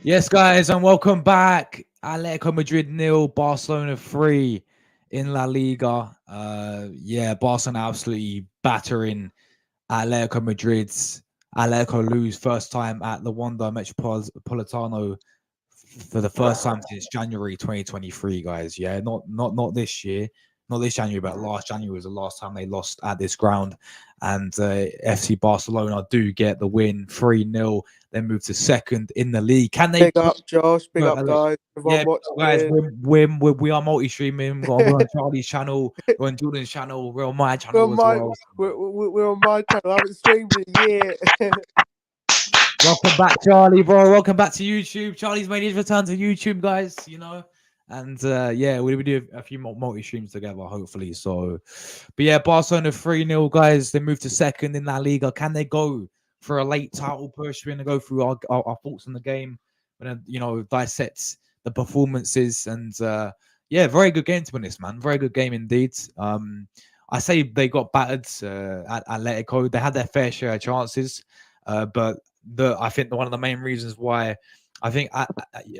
Yes, guys, and welcome back. Atletico Madrid nil, Barcelona 3 in La Liga. Barcelona absolutely battering Atletico Madrid's. Atletico lose first time at the Wanda Metropolitano for the first time since January 2023, guys. Yeah, not this year, not this January, but last January was the last time they lost at this ground. And FC Barcelona do get the win 3-0, then move to second in the league. Can they Big keep up, Josh. Big uh, up, guys. yeah, Everyone guys, watching. we are multi-streaming. We're on Charlie's channel, we're on Jordan's channel, we're on my We're channel on as my well. we're on my channel. I haven't streamed in a year. Welcome back, Charlie, bro. Welcome back to YouTube. Charlie's made his return to YouTube, guys. And we'll do a few more multi streams together, hopefully. So, but yeah, Barcelona 3-0, guys. They move to second in La Liga. Can they go for a late title push? We're gonna go through our thoughts on the game. We're gonna dissect the performances and very good game to win this, man. Very good game indeed. I say they got battered at Atletico. They had their fair share of chances, but I think one of the main reasons why I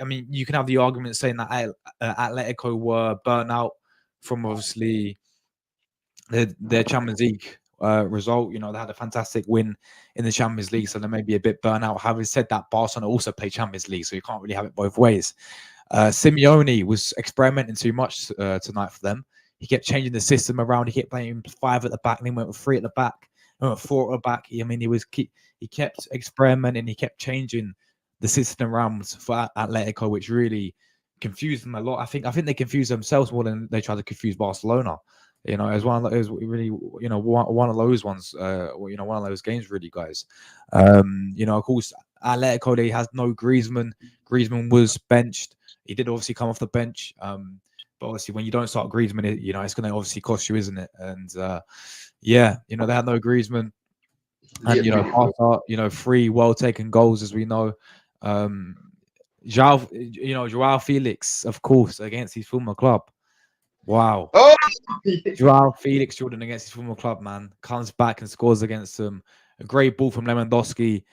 mean you can have the argument saying that Atletico were burnt out from obviously their Champions League result. They had a fantastic win in the Champions League, so they may be a bit burnt out. Having said that, Barcelona also play Champions League, so you can't really have it both ways. Simeone was experimenting too much tonight for them. He kept changing the system around. He kept playing 5 at the back, and then went with 3 at the back, and went 4 at the back. I mean, he kept experimenting. He kept changing the system around for Atletico, which really confused them a lot. I think they confused themselves more than they tried to confuse Barcelona. It was it was really one of those ones. One of those games, really, guys. Of course, Atletico they has no Griezmann. Griezmann was benched. He did obviously come off the bench. But obviously, when you don't start Griezmann, it's going to obviously cost you, isn't it? And they had no Griezmann, and Barca, 3 well taken goals, as we know. Um, Joao Felix, of course, against his former club. Wow. Oh, Joao Felix Jordan against his former club, man, comes back and scores against them. A great ball from Lewandowski.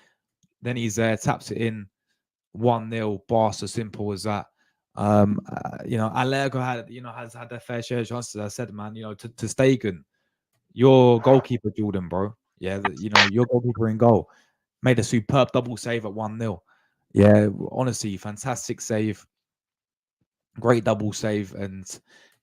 Then he's there, taps it in, 1-0. Barca, simple as that. Atletico has had their fair share of chances. I said, man, to Stegen, your goalkeeper, Jordan, bro. Yeah, your goalkeeper in goal made a superb double save at 1-0. Yeah, honestly, fantastic save, great double save, and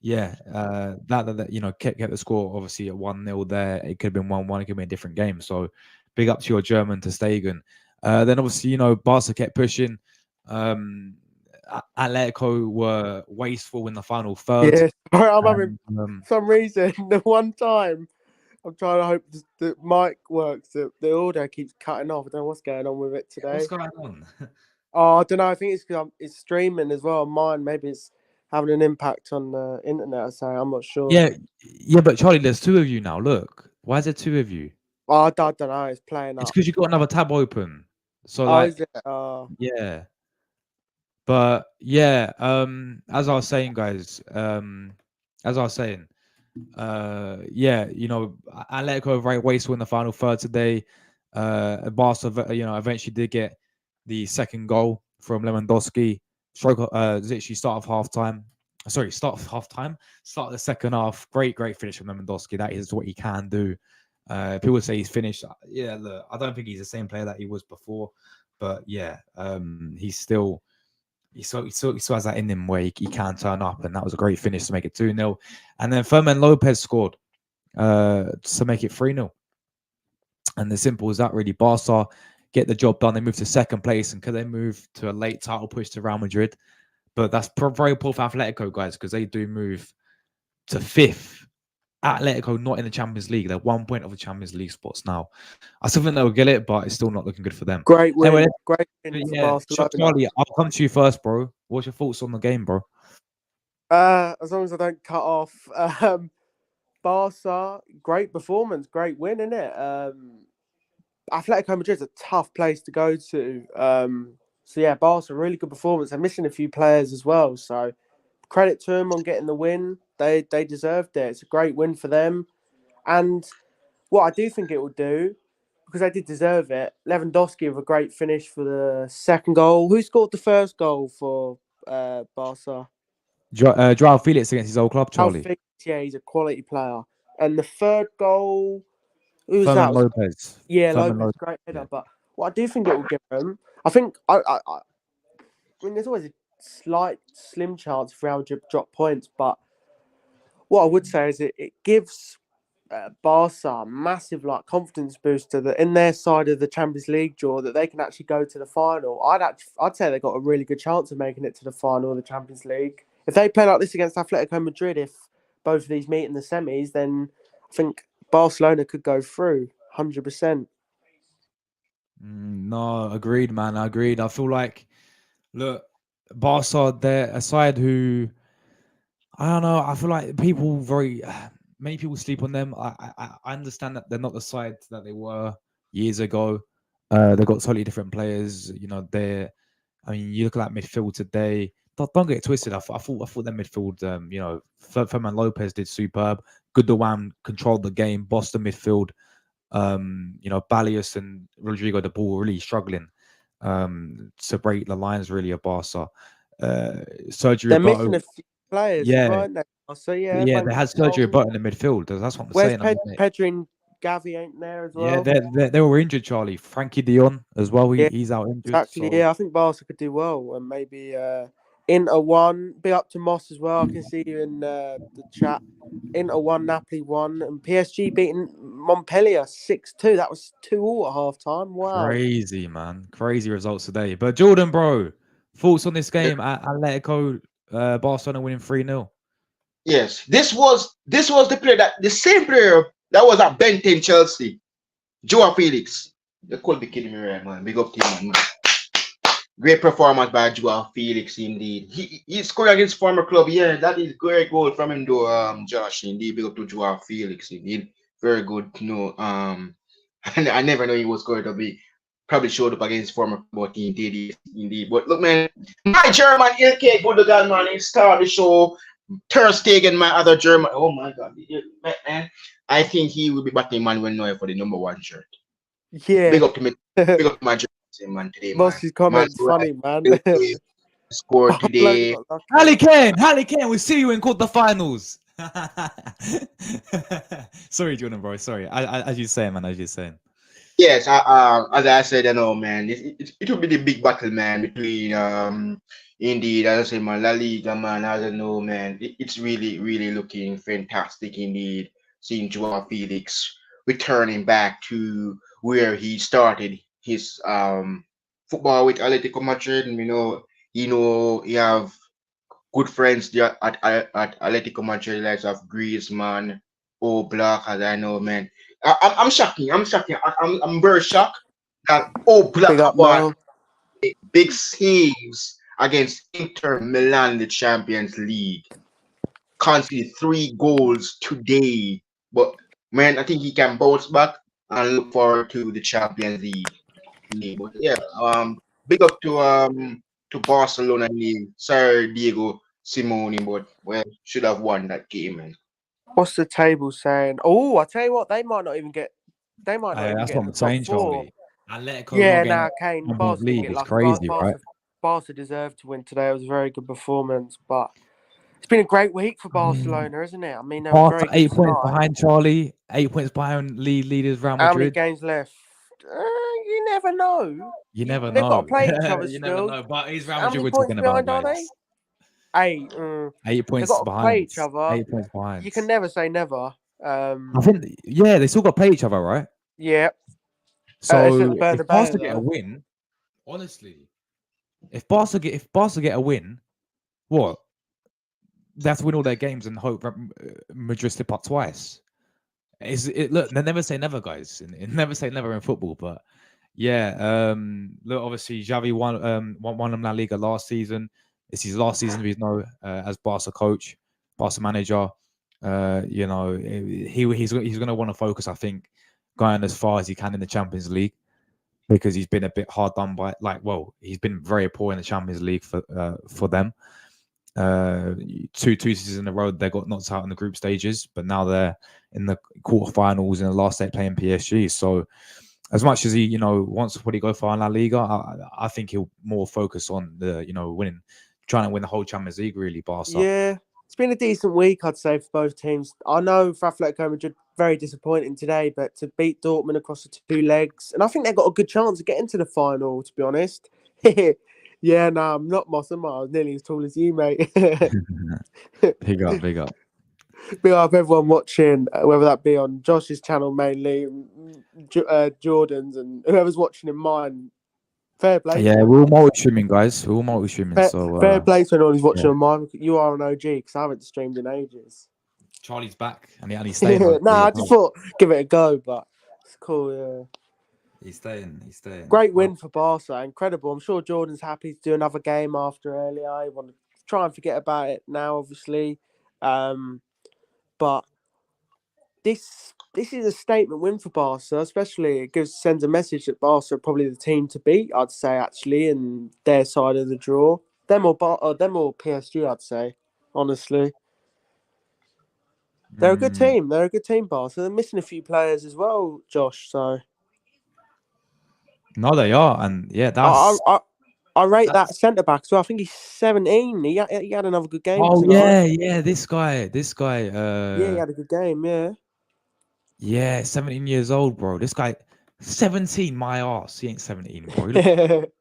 kept the score obviously at 1-0 there. It could have been 1-1, it could be a different game. So big up to your German to Stegen. Then obviously, Barca kept pushing. Atletico were wasteful in the final third. Yeah, sorry, I'm having And, some reason. The one time I'm trying to hope the mic works. The audio keeps cutting off. I don't know what's going on with it today. what's going on? Oh, I don't know. I think it's because it's streaming as well on mine. Maybe it's having an impact on the internet. So I'm not sure. Yeah, but Charlie, there's 2 of you now. Look, why is there 2 of you? Oh, I don't know. It's playing It's up. because you got another tab open. So Oh, like, is it? Oh, yeah. But yeah, as I was saying, guys, as I was saying, Atletico were very wasteful in the final third today. Barca, eventually did get the second goal from Lewandowski. Literally start of half time. Sorry, start of half time. Start of the second half. Great finish from Lewandowski. That is what he can do. People say he's finished. Yeah, look, I don't think he's the same player that he was before, but yeah, he's still he still has that in him where he can turn up, and that was a great finish to make it 2-0. And then Fermin Lopez scored to make it 3-0. And as simple as that, really. Barca get the job done. They move to second place, and could they move to a late title push to Real Madrid? But that's very poor for Atletico, guys, because they do move to fifth. Atletico not in the Champions League. They're 1 point of the Champions League spots now. I still think they'll get it, but it's still not looking good for them. great win. Anyway, Great win for yeah, Barcelona. Charlie, I'll come to you first, bro. What's your thoughts on the game, bro? As long as I don't cut off. Barca, great performance, great win, isn't it? Atletico Madrid's a tough place to go to. So yeah, Barca, really good performance. They're missing a few players as well. So credit to them on getting the win. They deserved it. It's a great win for them. And what I do think it will do, because they did deserve it. Lewandowski with a great finish for the second goal. Who scored the first goal for Barca? Joao Felix against his old club, Charlie. Felix, yeah, he's a quality player. And the third goal, who was Ferman that? Lopez. Yeah, Ferman Lopez, Lopez. great header. Yeah. But what I do think it will give them, I think, I mean, there's always a slight, slim chance for Real to drop points. But what I would say is it gives Barca a massive confidence booster that in their side of the Champions League draw that they can actually go to the final. I'd say they've got a really good chance of making it to the final of the Champions League. If they play like this against Atletico Madrid, if both of these meet in the semis, then I think Barcelona could go through 100%. No, agreed, man. I agreed. I feel like, look, Barca, they're a side who, I don't know. I feel like many people sleep on them. I understand that they're not the side that they were years ago. They've got totally different players. You know, I mean, you look at that midfield today. Don't get it twisted. I thought their midfield. You know, Ferman Lopez did superb. Gundogan controlled the game, bossed the midfield. You know, Balius and Rodrigo de Paul really struggling to break the lines really of Barca. Sergio They're Roberto, missing a few players, yeah, right? So yeah, yeah, they maybe had Sergio Roberto in the midfield. That's what I'm where's saying. I mean, Pedri and Gavi ain't there as yeah, well? they were injured, Charlie. Frankie Dion as well. Yeah, He's out injured. exactly. So Yeah, I think Barca could do well, and maybe Inter 1. Big up to Moss as well. I can see you in the chat. Inter 1, Napoli 1, and PSG beating Montpellier 6-2. That was 2-2 at half time. Wow. crazy, man. Crazy results today. But Jordan, bro, thoughts on this game at Atletico, Barcelona winning 3-0? Yes, this was the same player that was at Ben 10 Chelsea, Joao Felix. They could be kidding me, right, man? Big up to him, man. Great performance by Joao Felix, indeed. He scored against former club. Yeah, that is great goal from him, though. Josh, indeed. Big up to Joao Felix, indeed. Very good. I never know he was going to be. Probably showed up against former club, but he did, indeed. But look, man, my German Ilke Gundogan, man, he started the show. Ter Stegen, my other German. Oh my God, man! I think he will be batting Manuel Neuer for the #1 shirt. Yeah. Big up to me. Big up to my German man today, man. Moss's comments funny, man. Scored today. Harry Kane, we see you in quarterfinals. Sorry, Jordan, bro. Sorry. As you saying, man. As you saying. Yes, as I said, man, it will be the big battle, man, between indeed, as I say, man, La Liga, man, as I know, man, it's really, really looking fantastic indeed. Seeing Joao Felix returning back to where he started his football with Atletico Madrid. And, he have good friends there at Atletico Madrid, likes of Griezmann, Black, as I know, man. I'm shocking. I'm very shocked that Black Big up, about Mo. big saves against Inter Milan, the Champions League. Conceded 3 goals today, but man, I think he can bounce back and look forward to the Champions League. But yeah, big up to Barcelona and Sir Diego Simone, but well, should have won that game, man. What's the table saying? Oh, I tell you what, they might not even get. They might not even That's get what in I'm the top saying, 4. Charlie. Atletico Yeah, not getting now Kane, Champions Barca didn't League get is lucky. crazy, right? Barca deserved to win today. It was a very good performance, but it's been a great week for Barcelona, isn't it? I mean, they were Barca very good 8 points start. behind Charlie. 8 points behind leaders Real How many Madrid. games left? You never know. You never They've got know. to play each other You still. never know. But it's Real How Madrid many we're points talking about, behind are they? guys. 8. 8 They've points got to play behind. each other. 8 points behind. You can never say never. I think, yeah, they still got to play each other, right? Yeah. So It's at if Barca Bernabeu, get a though. win, honestly, if Barca get a win, what? They have to win all their games and hope Madrid slip up twice. Look, they never say never, guys. Never say never in football, but yeah. Look, obviously, Xavi won La Liga last season. It's his last season, as Barca coach, Barca manager. He's going to want to focus, I think, going as far as he can in the Champions League, because he's been a bit hard done by. He's been very poor in the Champions League for them. Two seasons in a row they got knocked out in the group stages, but now they're in the quarterfinals in the last day playing PSG. So as much as he, wants to probably go for La Liga, I think he'll more focus on the, winning, trying to win the whole Champions League, really, Barca. Yeah, it's been a decent week, I'd say, for both teams. I know for Atletico Madrid, very disappointing today, but to beat Dortmund across the two legs, and I think they've got a good chance of getting to the final, to be honest. Yeah, no, I'm not Mossam. I was nearly as tall as you, mate. Big up, big up. Big up everyone watching, whether that be on Josh's channel mainly, Jordan's, and whoever's watching in mine. Fair play. Yeah, we're all multi-streaming, guys. We're all multi-streaming. Fair play to anyone who's watching yeah. on mine. You are an OG because I haven't streamed in ages. Charlie's back and he's staying. I just thought give it a go, but it's cool. Yeah, he's staying. He's staying. Great win for Barca, incredible. I'm sure Jordan's happy to do another game after earlier. He want to try and forget about it now, obviously, but this is a statement win for Barca, especially it sends a message that Barca are probably the team to beat, I'd say, actually, in their side of the draw. Them or PSG, I'd say, honestly. They're a good team. They're a good team, Barca. They're missing a few players as well, Josh, so... No, they are, and yeah, that's... I rate that centre-back as well. I think he's 17. He had another good game tonight. Yeah, this guy... yeah, he had a good game, yeah. Yeah, 17 years old, bro. This guy, 17, my ass. He ain't 17, bro. He looks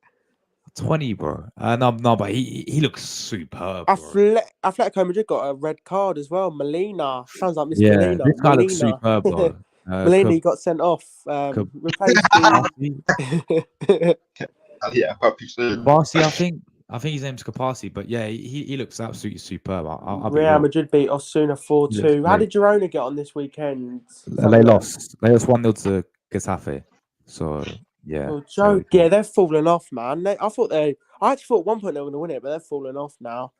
20, bro. No, but he looks superb, bro. Atletico Madrid got a red card as well. Molina. Sounds like Mr. Molina. This guy looks superb, bro. Molina, he got sent off. Replaced yeah, Kapasi, I think his name's Kapasi, but yeah, he looks absolutely superb. Real Madrid beat Osasuna 4-2. How did Girona get on this weekend? They lost. They lost 1-0 to Getafe. So yeah. Oh, joke. Yeah, they're falling off, man. I actually thought at one point they were going to win it, but they're falling off now.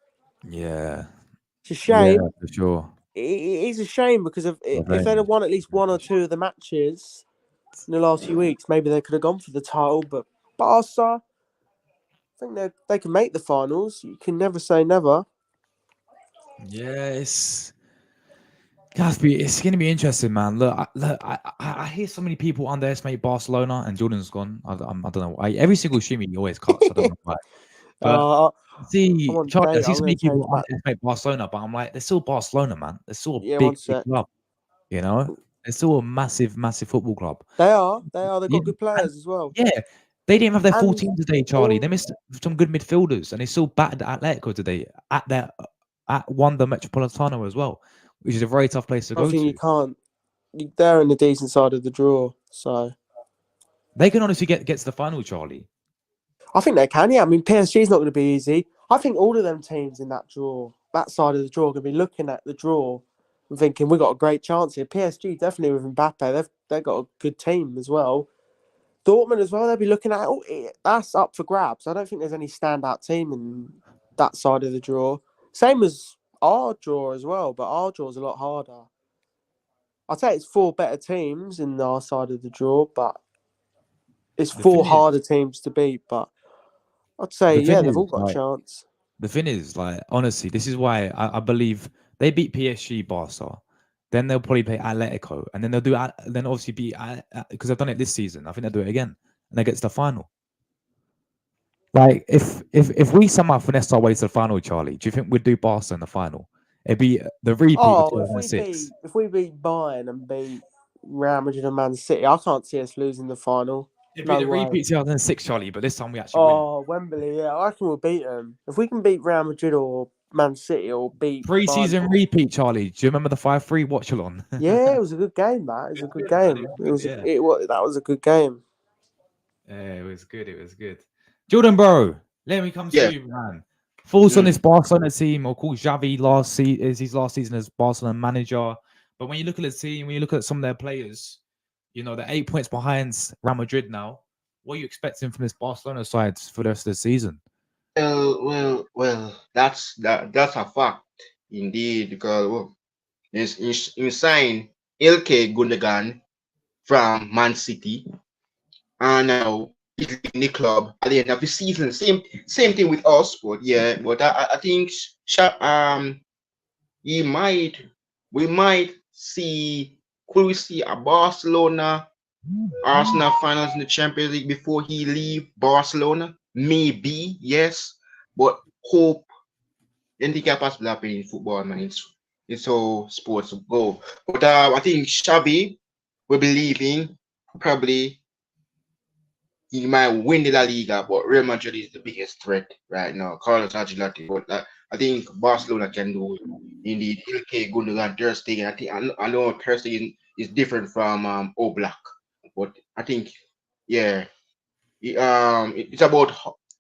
Yeah. It's a shame. Yeah, for sure. It is a shame because if they'd have won at least one or two of the matches in the last few weeks, maybe they could have gone for the title. But Barca, I think they can make the finals. You can never say never. Yeah, it's going to be interesting, man. Look, I hear so many people underestimate Barcelona, and Jordan's gone. I don't know why. Every single stream he always cuts. I don't know why. But I see so many people underestimate Barcelona, but I'm like, they're still Barcelona, man. They're still a big club. They're still a massive, massive football club. They are. They've got good players as well. Yeah. They didn't have their full team today, Charlie. They missed some good midfielders, and they still battered Atletico today at Wanda Metropolitano as well, which is a very tough place to go to. You can't. They're in the decent side of the draw, so they can honestly get to the final, Charlie. I think they can. Yeah, I mean PSG is not going to be easy. I think all of them teams in that side of the draw, are going to be looking at the draw and thinking we've got a great chance here. PSG definitely with Mbappe, they've got a good team as well. Dortmund as well, they'll be looking at that's up for grabs. I don't think there's any standout team in that side of the draw. Same as our draw as well, but our draw is a lot harder. I'd say it's 4 better teams in our side of the draw, but it's 4 harder teams to beat. But I'd say, they've all got a chance. The thing is, honestly, this is why I believe they beat PSG, Barca. Then they'll probably play Atletico, and then they'll do. Then obviously beat because they've done it this season. I think they'll do it again, and they get to the final. Like if we somehow finesse our way to the final, Charlie, do you think we'd do Barca in the final? It'd be the repeat of 2006. If we beat Bayern and beat Real Madrid and Man City, I can't see us losing the final. It'd be the repeat 2006, Charlie, but this time we actually win. Wembley, yeah, I reckon we'll beat them. If we can beat Real Madrid or Man City or beat pre-season repeat, Charlie. Do you remember the 5-3 watch-along? Yeah, it was a good game. That it was a good game. That was a good game. Yeah, it was good. It was good. Jordan, bro, let me come to you, man. Thoughts on this Barcelona team? Of course, Xavi is his last season as Barcelona manager. But when you look at the team, when you look at some of their players, they're 8 points behind Real Madrid now. What are you expecting from this Barcelona side for the rest of the season? Well, that's a fact indeed, because you signed Ilkay Gundogan from Man City, and now he's leaving the club at the end of the season. Same thing with us, but I think we might see. Could we see a Barcelona Arsenal finals in the Champions League before he leave Barcelona? Maybe, yes. But hope anything can possibly happen in football, man. It's how sports go. But I think Xavi will be leaving. Probably he might win the La Liga, but Real Madrid is the biggest threat right now. Carlos Ancelotti, but I think Barcelona can do it. Indeed, Ilkay Gundogan, Ter Stegen. I know Ter Stegen is different from Oblak, but I think yeah, it's about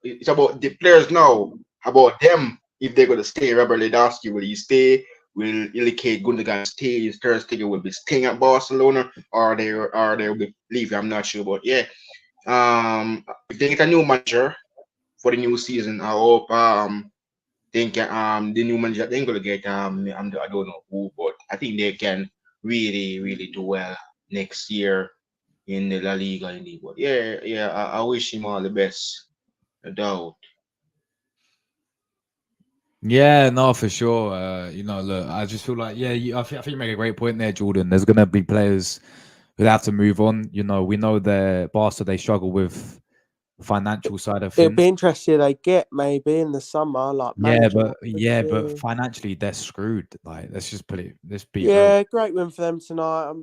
the players now, about them if they're gonna stay. Robert Lewandowski, will he stay? Will Ilkay Gundogan stay? Is Ter Stegen will be staying at Barcelona, or they will be leaving? I'm not sure, but yeah. If they get a new manager for the new season, I hope think the new manager they're gonna get I don't know who, but I think they can really do well next year in the La Liga indeed. But yeah, I wish him all the best. No doubt. Yeah, no, for sure. Look, I just feel like, yeah, I think you make a great point there, Jordan. There's gonna be players who have to move on. We know the Barca they struggle with financial side of It'll be things. interesting they get maybe in the summer, like manager. But financially they're screwed. Like, let's be real. Yeah, great win for them tonight.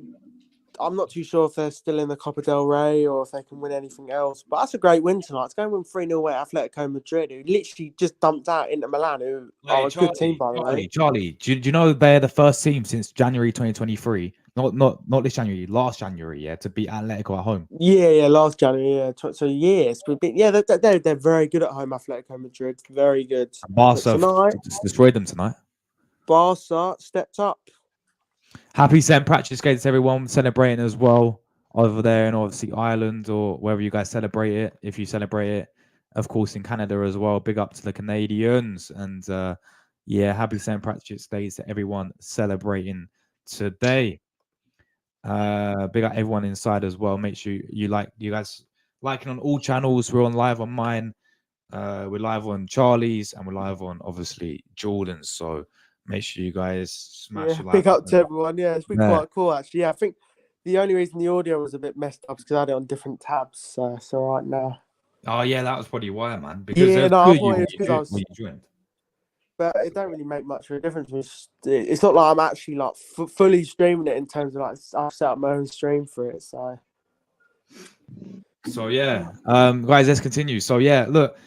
I'm not too sure if they're still in the Copa del Rey or if they can win anything else. But that's a great win tonight. It's going to win 3-0 at Atletico Madrid, who literally just dumped out Inter Milan, who are a good team, by the way. Charlie, do you know they're the first team since January 2023? Not this January, last January, yeah, to beat Atletico at home. Yeah, last January, yeah. So yes, yeah, they're very good at home. Atletico Madrid, very good. Barca destroyed them tonight. Barca stepped up. Happy St. Patrick's Day to everyone celebrating as well over there in obviously Ireland or wherever you guys celebrate it. If you celebrate it, of course, in Canada as well. Big up to the Canadians. And happy St. Patrick's Day to everyone celebrating today. Big up everyone inside as well. Make sure you guys liking on all channels. We're on live on mine. We're live on Charlie's and we're live on obviously Jordan's. So make sure you guys smash the like. Big up to everyone. Yeah, it's been quite cool actually. Yeah, I think the only reason the audio was a bit messed up is because I had it on different tabs. So it's all right now. Oh yeah, that was probably why, man. Because you joined. But it don't really make much of a difference. It's not like I'm actually like fully streaming it in terms of like I've set up my own stream for it. So yeah, guys, let's continue. So yeah, look,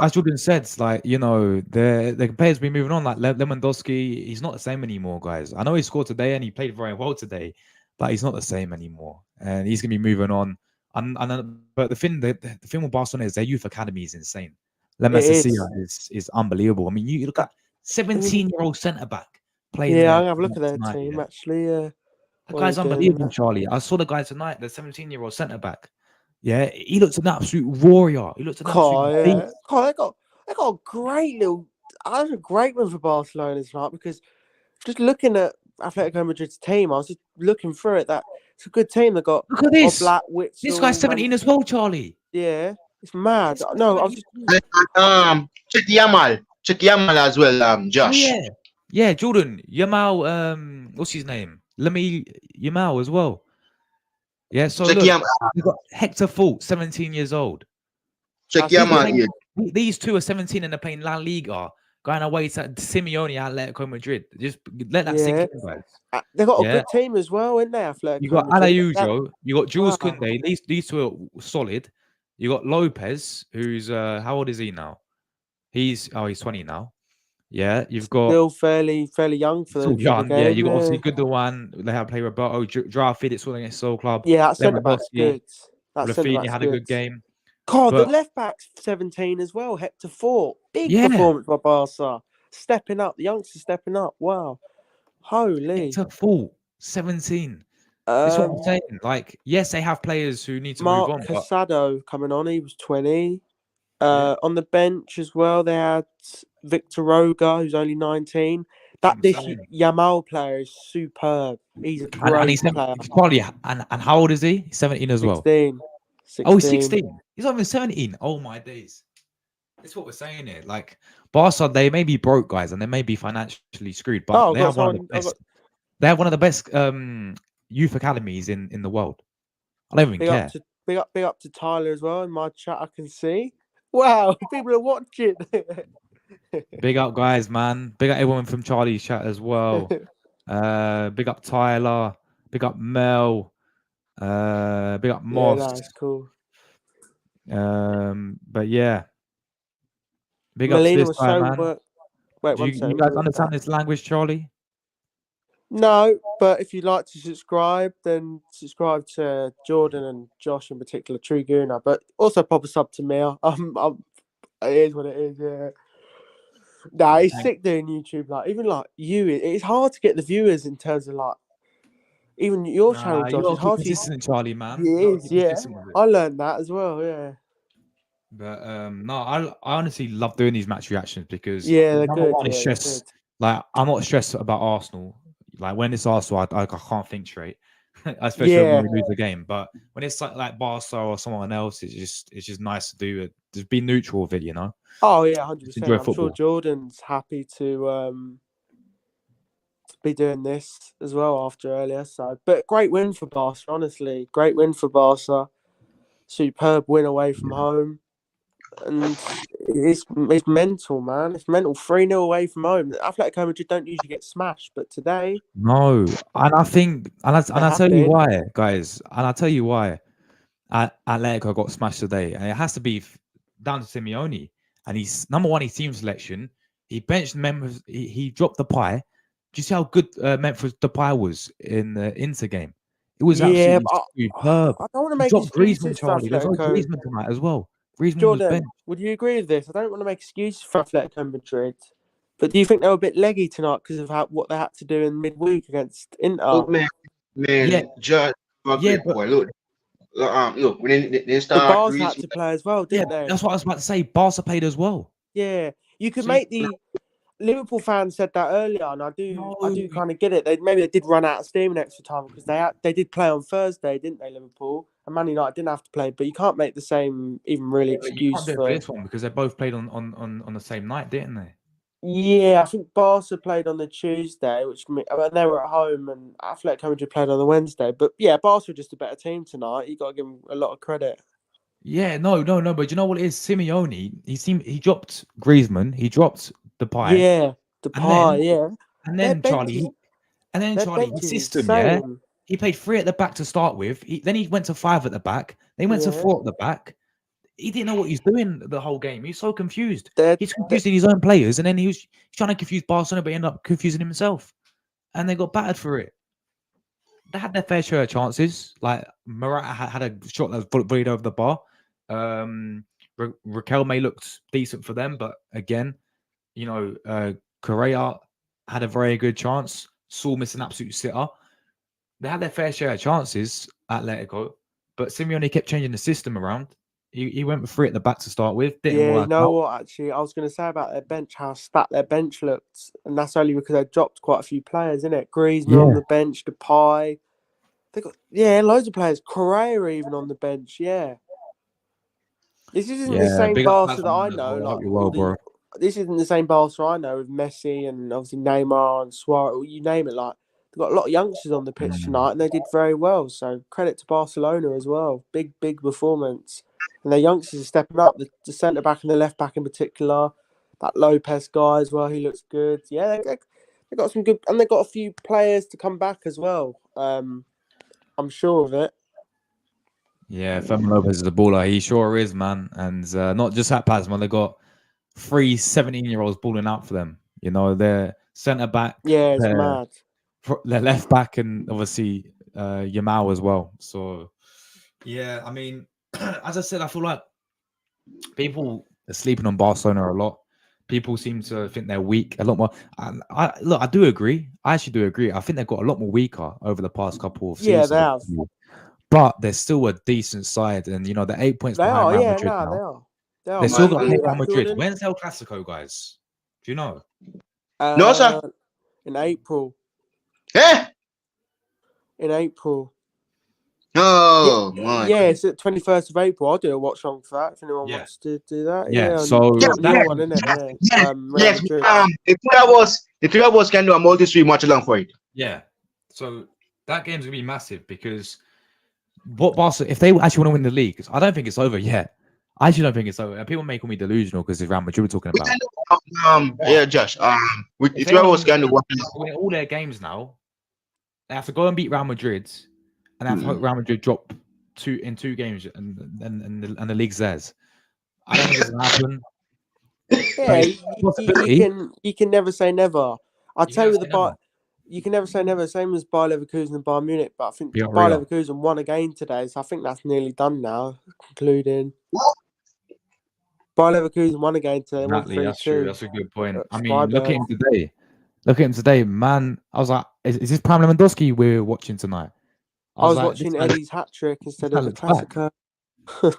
as Jordan said, like the players be moving on. Like Lewandowski, he's not the same anymore, guys. I know he scored today and he played very well today, but he's not the same anymore, and he's gonna be moving on. But the thing with Barcelona is their youth academy is insane. La Masia is unbelievable. I mean, you look at 17-year-old centre back playing. Yeah, I'll have a look at their team actually. Yeah, that guy's unbelievable, Charlie. I saw the guy tonight, the 17-year-old centre back. Yeah, he looks an absolute warrior. He looks an absolute beast. They got a great little. I was a great one for Barcelona tonight because just looking at Atletico Madrid's team, I was just looking through it. That it's a good team. They got look at this. Oblak, This guy's 17 as well, Charlie. Yeah. It's mad. No, I was just check Yamal as well, Josh. Oh, yeah, Jordan. Yamal, what's his name? Yamal as well. Yeah, so look, we've got Hector Fort, 17 years old. Check Yamal. These two are 17 and they're playing La Liga, going away to Simeone at Atletico Madrid. Just let that sink in, guys. They've got a good team as well, isn't they? Atletico you got Araujo, you got Jules Koundé. These two are solid. You got Lopez, who's how old is he now? He's 20 now. Yeah, you've got still fairly young for the young. Yeah, you got obviously Gundogan. They have played Roberto, Joao Felix against Soul Club. Yeah, that centre back's good. Rafinha had a good game. God, the left back's 17 as well. Hector Fort, big performance by Barca, stepping up. The youngsters stepping up. Wow, holy. Hector Fort, 17. That's what I'm saying. Like, yes, they have players who need to move on. Casado coming on, he was 20. On the bench as well, they had Victor Roga, who's only 19. This Yamal player is superb. He's a great player. Probably, and how old is he? 17 as well. 16. Oh, he's 16. He's not even 17. Oh my days. That's what we're saying here. Like, Barca, they may be broke, guys, and they may be financially screwed, but they have one of the best. They have one of the best youth academies in the world. I don't even Big care. up to big up to Tyler as well in my chat. I can see. Wow, people are watching. Big up, guys, man. Big up everyone from Charlie's chat as well. Big up Tyler. Big up Mel. Big up Yeah, Moss. that's cool. But yeah. Big up to Melina this was guy, so man. work. Wait, Do one you second. guys understand this language, Charlie? No, but if you'd like to subscribe, then subscribe to Jordan and Josh in particular, True Gooner. But also pop a sub to me. It is what it is. Yeah. Nah, it's sick doing YouTube. Like even like you, it's hard to get the viewers in terms of like even your channel, You Josh. gotta It's keep hard to. consistent, Charlie, man. It You gotta is, keep yeah. consistent with it. I learned that as well. Yeah. But no, I honestly love doing these match reactions because Yeah, they're number good. one is Yeah, they're stress. good. Like I'm not stressed about Arsenal. Like when it's Arsenal, I can't think straight, especially Yeah. when we lose the game. But when it's like Barca or someone else, it's just nice to do it. Just be neutral with it, you know. Oh yeah, 100%. Just enjoy I'm sure football. Jordan's happy to be doing this as well after earlier. So, but great win for Barca. Honestly, great win for Barca. Superb win away from home, and it's mental, man. It's mental. 3-0 away from home. Atletico Madrid don't usually get smashed, but today, No, and I think, and I tell you been. why, guys, and I tell you why. Atletico got smashed today, and it has to be down to Simeone. And he's number one. His team selection. He benched Memphis. He dropped the pie. Do you see how good Memphis Depay was in the Inter game? It was Yeah, absolutely superb. I don't want to He make dropped Griezmann, excuses for Charlie. There's no Atletico. Griezmann tonight as well. Griezmann was Jordan, benched. would you agree with this? I don't want to make excuses for Atletico Madrid, but do you think they were a bit leggy tonight because of what they had to do in midweek against Inter? Oh, man, Yeah. Judge, Yeah, but look, when they The start Bars had to play as well, didn't they? that's what I was about to say. Barca played as well. Yeah, you could So make the Liverpool fans said that earlier, and I do kind of get it. They did run out of steam in extra time because they did play on Thursday, didn't they? Liverpool and Man United didn't have to play, but you can't make the same even really You excuse can't do it for for this one because they both played on the same night, didn't they? Yeah, I think Barca played on the Tuesday, they were at home, and Atletico Madrid played on the Wednesday. But yeah, Barca were just a better team tonight. You got to give them a lot of credit. Yeah, no. But you know what it is? Simeone, he dropped Griezmann, he dropped Depay, Yeah, the pie. Yeah, and their then bench Charlie, his is system, insane. he played 3 at the back to start with. Then he went to 5 at the back. Then he went to 4 at the back. He didn't know what he's doing the whole game. He's so confused. He's confusing his own players, and then he was trying to confuse Barcelona, but he ended up confusing himself, and they got battered for it. They had their fair share of chances. Like Morata had a shot that was volleyed over the bar. Raquel may looked decent for them, but again, you know, Correa had a very good chance. Saul missed an absolute sitter. They had their fair share of chances, Atletico, but Simeone kept changing the system around. He went with 3 at the back to start with. Didn't work you know out. what? Actually, I was going to say about their bench, how stacked their bench looked, and that's only because they dropped quite a few players, isn't it? Griezmann on the bench, Depay. They got loads of players. Correa even on the bench. Yeah, this isn't the same Barca that I know. This isn't the same Barca I know with Messi and obviously Neymar and Suarez. You name it. Like they've got a lot of youngsters on the pitch tonight, and they did very well. So credit to Barcelona as well. Big performance. And their youngsters are stepping up. The centre back and the left back in particular. That Lopez guy as well. He looks good. Yeah, they got some good, and they got a few players to come back as well. I'm sure of it. Yeah, Fermin Lopez is a baller. He sure is, man. And not just that pass, man. They got 3 17-year-olds balling out for them. You know, their centre back. Yeah, it's mad. Their left back and obviously Yamal as well. So, yeah, I mean, as I said, I feel like people are sleeping on Barcelona a lot. People seem to think they're weak a lot more. And I do agree. I actually do agree. I think they've got a lot more weaker over the past couple of seasons. Yeah, they have. But they're still a decent side, and you know they're 8 points behind Real Madrid now. They're still got Real Madrid. When's El Clasico, guys? Do you know? No, sir. In April. Eh? In April. Oh, my. Yeah, it's the 21st of April. I'll do a watch on for that if anyone wants to do that. Yeah, so that one, isn't it? Yes. The three of us can do a multi-stream watch along for it. Yeah. So that game's gonna be massive because what Barca, if they actually want to win the league, 'cause I don't think it's over yet. I actually don't think it's over. People may call me delusional because it's Real Madrid we're talking about. Yeah, Josh. If If they I want was to kind of what win all their games now, they have to go and beat Real Madrid, and they have to hope Real Madrid drop two games, and the league's theirs. I don't think it's gonna happen. Yeah, But it's a possibility. you can never say never. I You tell can you say never. you can never say never. Same as Bayer Leverkusen and Bayern Munich, but I think Beyond Bayer Real. Leverkusen won a game today, so I think that's nearly done now. Concluding, Bayer Leverkusen won a game today. They won Exactly, that's true. 3-2 That's a good point. at I mean, look at Freiburg. him today. Look at him today, man. I was like, is this Prime Lewandowski we're watching tonight? I was like, this watching guy Eddie's hat trick instead guy of the looks back. Classico.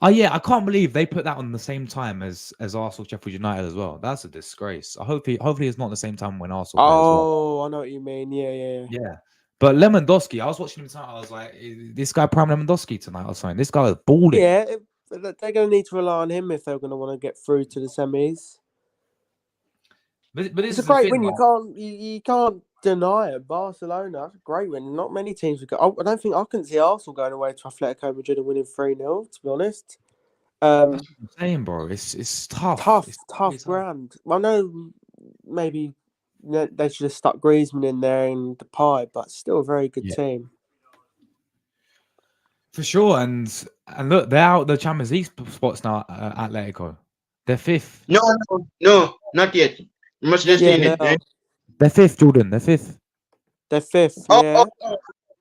Oh yeah, I can't believe they put that on the same time as Arsenal, Sheffield United as well. That's a disgrace. Hopefully it's not the same time when Arsenal play as well. Oh, I know what you mean. Yeah. Yeah. But Lewandowski, I was watching him tonight. I was like, "Is this guy Prime Lewandowski tonight or something?" This guy was balling. Yeah, they're going to need to rely on him if they're going to want to get through to the semis. But this It's is a the great thing, win. like, You can't deny it. Barcelona, that's a great win. Not many teams would go. I don't think I can see Arsenal going away to Atletico Madrid and winning 3-0, to be honest. that's what I'm saying, bro. It's tough. It's really Tough ground. I know maybe they should have stuck Griezmann in there in the pie, but still a very good Yeah. team. For sure, and look, they're out the Champions League spots now. Atletico, they're fifth. No, not yet. You must just Yeah, in it. no. They're fifth, Jordan. They're fifth. They're fifth, yeah.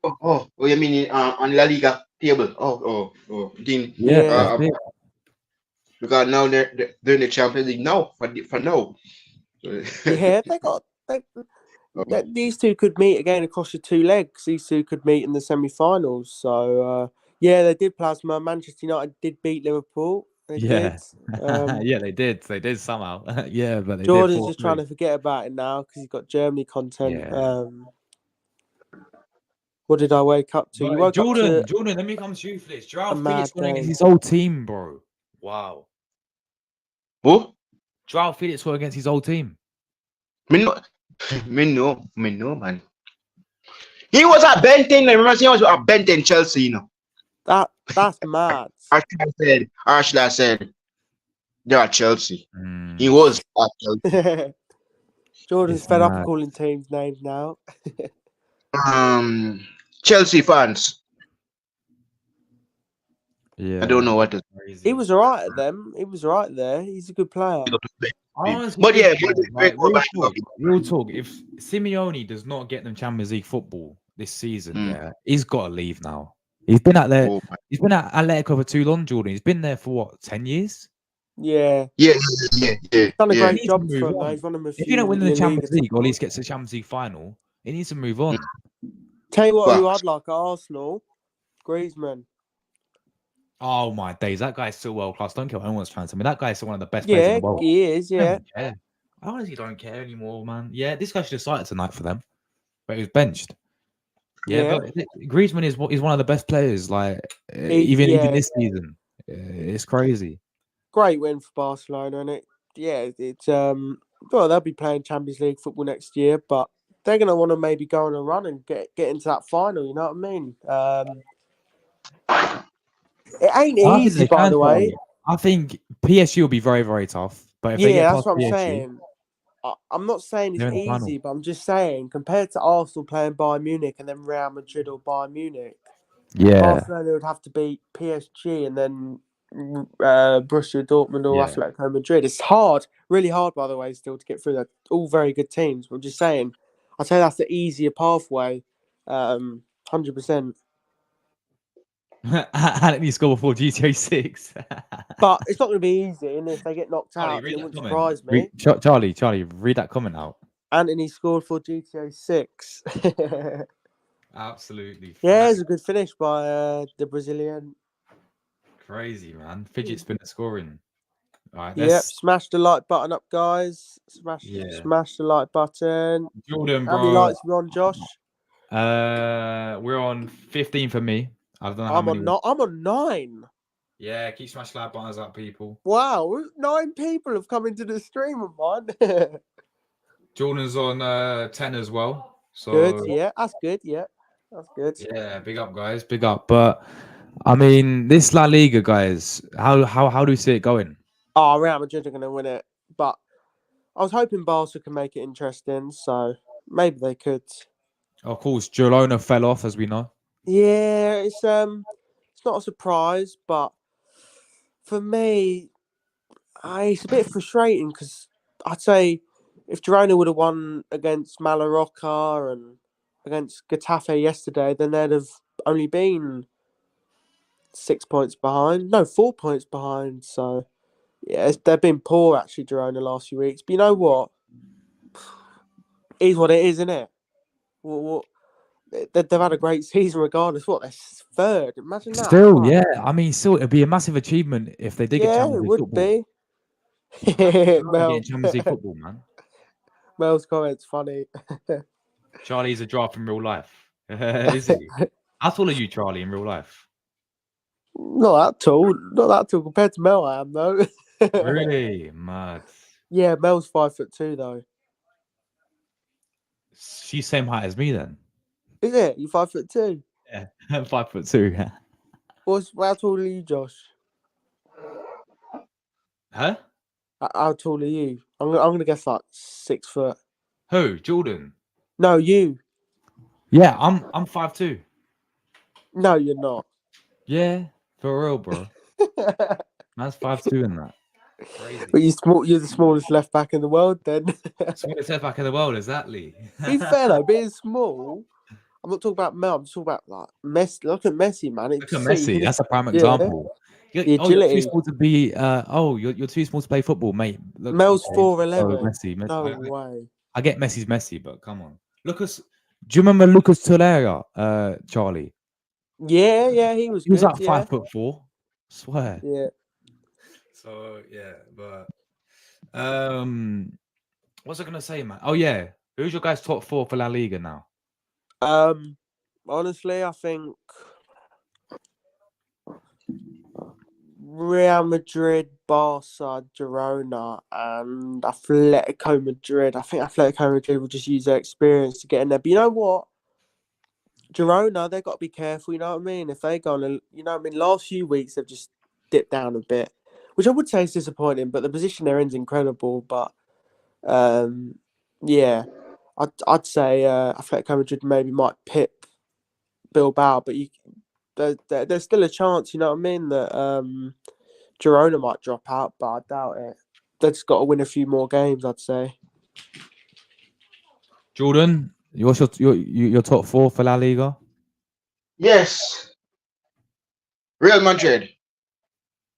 Oh, you mean on La Liga table? Oh. Then, Yeah, Yeah. they're fifth. because now they're in the Champions League now for now. Yeah, these two could meet again across the two legs. These two could meet in the semi-finals. So yeah, they did plasma. Manchester United did beat Liverpool. They Yeah. did. Yeah, they did. They did somehow. Yeah, but they Jordan's did. just trying to forget about it now because he's got Germany content. Yeah. What did I wake up to? You woke up to Jordan, let me come to you for this. Joao a mad Felix went against game. his old team, bro. Wow. Who? Joao Felix went against his old team. Me know, man. He was at Benton. Remember, he was at Benton, Chelsea. You know. That's mad. Arsenal said they're at Chelsea. Mm. He was at Chelsea. Jordan's It's fed up mad. of calling teams names now. Chelsea fans. Yeah. I don't know what to Crazy. He was alright at them. He was right there. He's a good player. Honestly, But yeah, like, real talk. If Simeone does not get them Champions League football this season, yeah, he's got to leave now. He's been at there. He's been at Atletico for too long, Jordan. He's been there for what, 10 years? Yeah. Yeah. He's done a great job move for him. on. He's won him a If few. you don't win the La Champions Liga League or at least titles. gets to the Champions League final, he needs to move on. Tell you what, who Facts. I'd like at Arsenal, Griezmann. Oh my days, that guy's still world class. Don't care what anyone's trying to tell me. That guy's still one of the best players in Yeah, the world. he is. I Yeah. don't care. I honestly don't care anymore, man. Yeah, this guy should have started tonight for them, but he was benched. Yeah. But Griezmann is one of the best players. Like even this season, it's crazy. Great win for Barcelona, and it's well, they'll be playing Champions League football next year, but they're gonna want to maybe go on a run and get into that final. You know what I mean? It ain't easy, by the way. I think PSG will be very, very tough. But if they get that's past what I'm PSG, saying. I'm not saying they're in it's the final. easy, but I'm just saying compared to Arsenal playing Bayern Munich and then Real Madrid or Bayern Munich, Barcelona would have to beat PSG and then Borussia Dortmund or Atletico Madrid. It's hard, really hard, by the way, still to get through. They're all very good teams. But I'm just saying, I'd say that's the easier pathway, 100%. Hadn't he scored before GTA 6? But it's not going to be easy, and if they get knocked out, it wouldn't surprise me. Charlie, read that comment out. Anthony scored for GTA 6. Absolutely. Yeah, it's a good finish by the Brazilian. Crazy, man. Fidget spinner scoring. All right, yep, smash the like button up, guys. Smash the like button. Jordan, bro. How many likes we on, Josh? We're on 15 for me. I don't know how many. I'm on 9. Yeah, keep smashing like buttons up, people. Wow, 9 people have come into the stream of mine. Jordan's on 10 as well. So good, yeah, that's good, yeah. That's good. Yeah, big up, guys. Big up. But I mean, this La Liga, guys. How do you see it going? Oh, Real Madrid are going to win it, but I was hoping Barca can make it interesting, so maybe they could. Of course, Girona fell off, as we know. Yeah, it's not a surprise, but for me, it's a bit frustrating because I'd say if Girona would have won against Mallorca and against Getafe yesterday, then they'd have only been 6 points behind. No, 4 points behind. So yeah, they've been poor actually, Girona, the last few weeks. But you know what? It is what it is, isn't it? What they've had a great season regardless. What, they're third? Imagine that. Still, Fuck. yeah. I mean, still, it'd be a massive achievement if they did get Yeah, Champions it League would football. be. Getting Champions League football, man. Mel's comments funny. Charlie's a draft in real life. Is he? How tall are you, Charlie, in real life? Not that tall. Not that tall compared to Mel, I am though. Really? Mad. Yeah, Mel's 5'2" though. She's same height as me then. Is it? You 5'2"? Yeah, I'm 5'2". Yeah. How tall are you, Josh? Huh? How tall are you? I'm gonna guess like 6 foot. Who? Jordan? No, you. Yeah, I'm 5'2". No, you're not. Yeah, for real, bro. That's 5'2" in that. Crazy. But you're the smallest left back in the world, then. Smallest left back in the world, exactly. Be fair though, being small. I'm not talking about Mel. I'm talking about like Messi. Look at Messi, man. Look at Messi. That's a prime Yeah. example. The You're too agility. small to be. You're too small to play football, mate. Look, Mel's okay, 4'11". Messi. No I, way. I get Messi's Messi, but come on, Lucas. Do you remember Lucas Torreira, Charlie? Yeah, he was He was good. like 5'4". Swear. Yeah. So yeah, but what's I gonna say, man? Oh yeah, who's your guys' top four for La Liga now? Honestly, I think Real Madrid, Barca, Girona, and Atletico Madrid. I think Atletico Madrid will just use their experience to get in there. But you know what? Girona, they've got to be careful, you know what I mean? If they go on, you know what I mean? Last few weeks, they've just dipped down a bit, which I would say is disappointing, but the position they're in is incredible. But, yeah, I'd say Atletico Madrid maybe might pip Bilbao, but there's still a chance, you know what I mean, that Girona might drop out, but I doubt it. They've just got to win a few more games, I'd say. Jordan, what's your top four for La Liga? Yes. Real Madrid,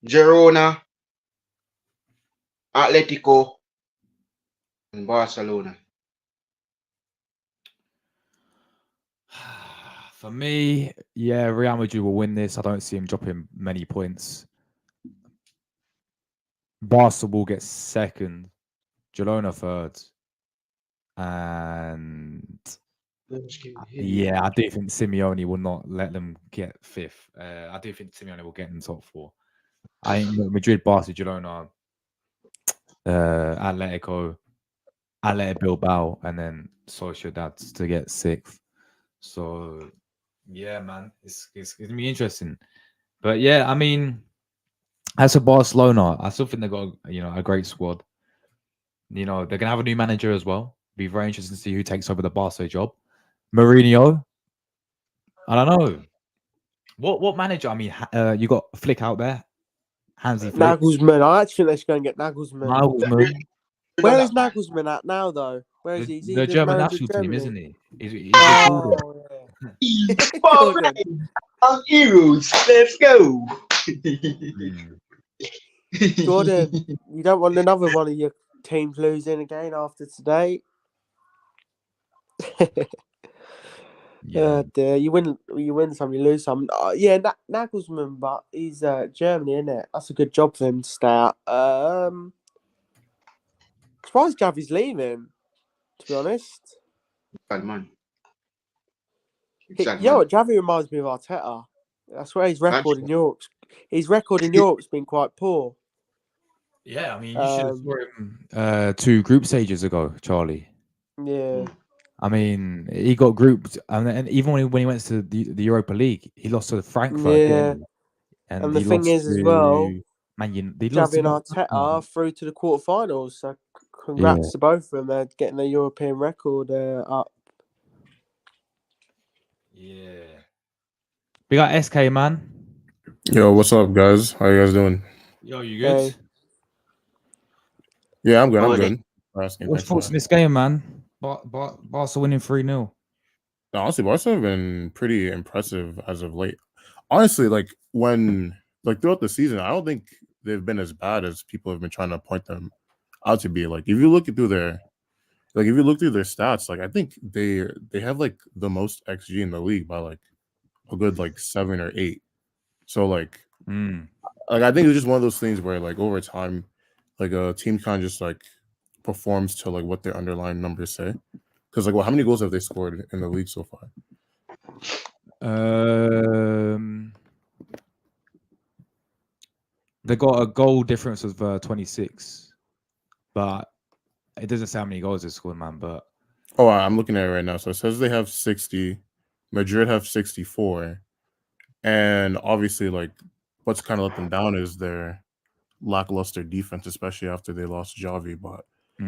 Girona, Atletico, and Barcelona. For me, yeah, Real Madrid will win this. I don't see him dropping many points. Barca will get second, Girona third, and yeah, I do think Simeone will not let them get fifth. I do think Simeone will get in top four. I think Madrid, Barca, Girona, Atletico, Bilbao, and then Sociedad to get sixth. So yeah, man, it's gonna be interesting. But yeah, I mean, as for Barcelona, I still think they've got a great squad. You know, they're gonna have a new manager as well. Be very interesting to see who takes over the Barca job. Mourinho, I don't know. What manager? I mean, you got Flick out there, Hansi Flick. Nagelsmann. I actually think they should go and get Nagelsmann. Nagelsmann. Where is Nagelsmann at now, though? Where is he? Is he The the German manager of national team, Germany? isn't he? He's Oh, yeah. Jordan. Heroes, let's go. Jordan, you don't want another one of your teams losing again after today. Yeah. Dear. You win some, you lose some. Yeah, Nagelsmann, but he's Germany, isn't it? That's a good job for him to stay out. Surprised Javi's leaving, to be honest. Bad man. You know what? Javi reminds me of Arteta. I swear his record in Europe's been quite poor. Yeah, I mean, you should have saw him 2 group stages ago, Charlie. Yeah. I mean, he got grouped, and even when he went to the Europa League, he lost to Frankfurt, Yeah, didn't he? And and the he thing lost is as well, to He lost Xavi to and Arteta through to the quarterfinals. So Yeah, congrats to both of them. They're getting their European record up. yeah. We got SK, man. Yo, what's up, guys? How you guys doing? Yo, you good? Hey. Yeah, I'm good. I'm Oh, they- good. For asking. What's Thanks for thoughts in asking. this game, man? Barca winning 3-0. No, honestly, Barcelona have been pretty impressive as of late. Honestly, like throughout the season, I don't think they've been as bad as people have been trying to point them out to be. Like if you look through their stats, like I think they have like the most XG in the league by like a good like 7 or 8. So like I think it's just one of those things where like over time, like a team kind of just like performs to like what their underlying numbers say. Because like, well, how many goals have they scored in the league so far? They got a goal difference of 26, but it doesn't say how many goals they scored, man. But Oh, I'm looking at it right now. So it says they have 60. Madrid have 64, and obviously, like, what's kind of let them down is their lackluster defense, especially after they lost Javi. But I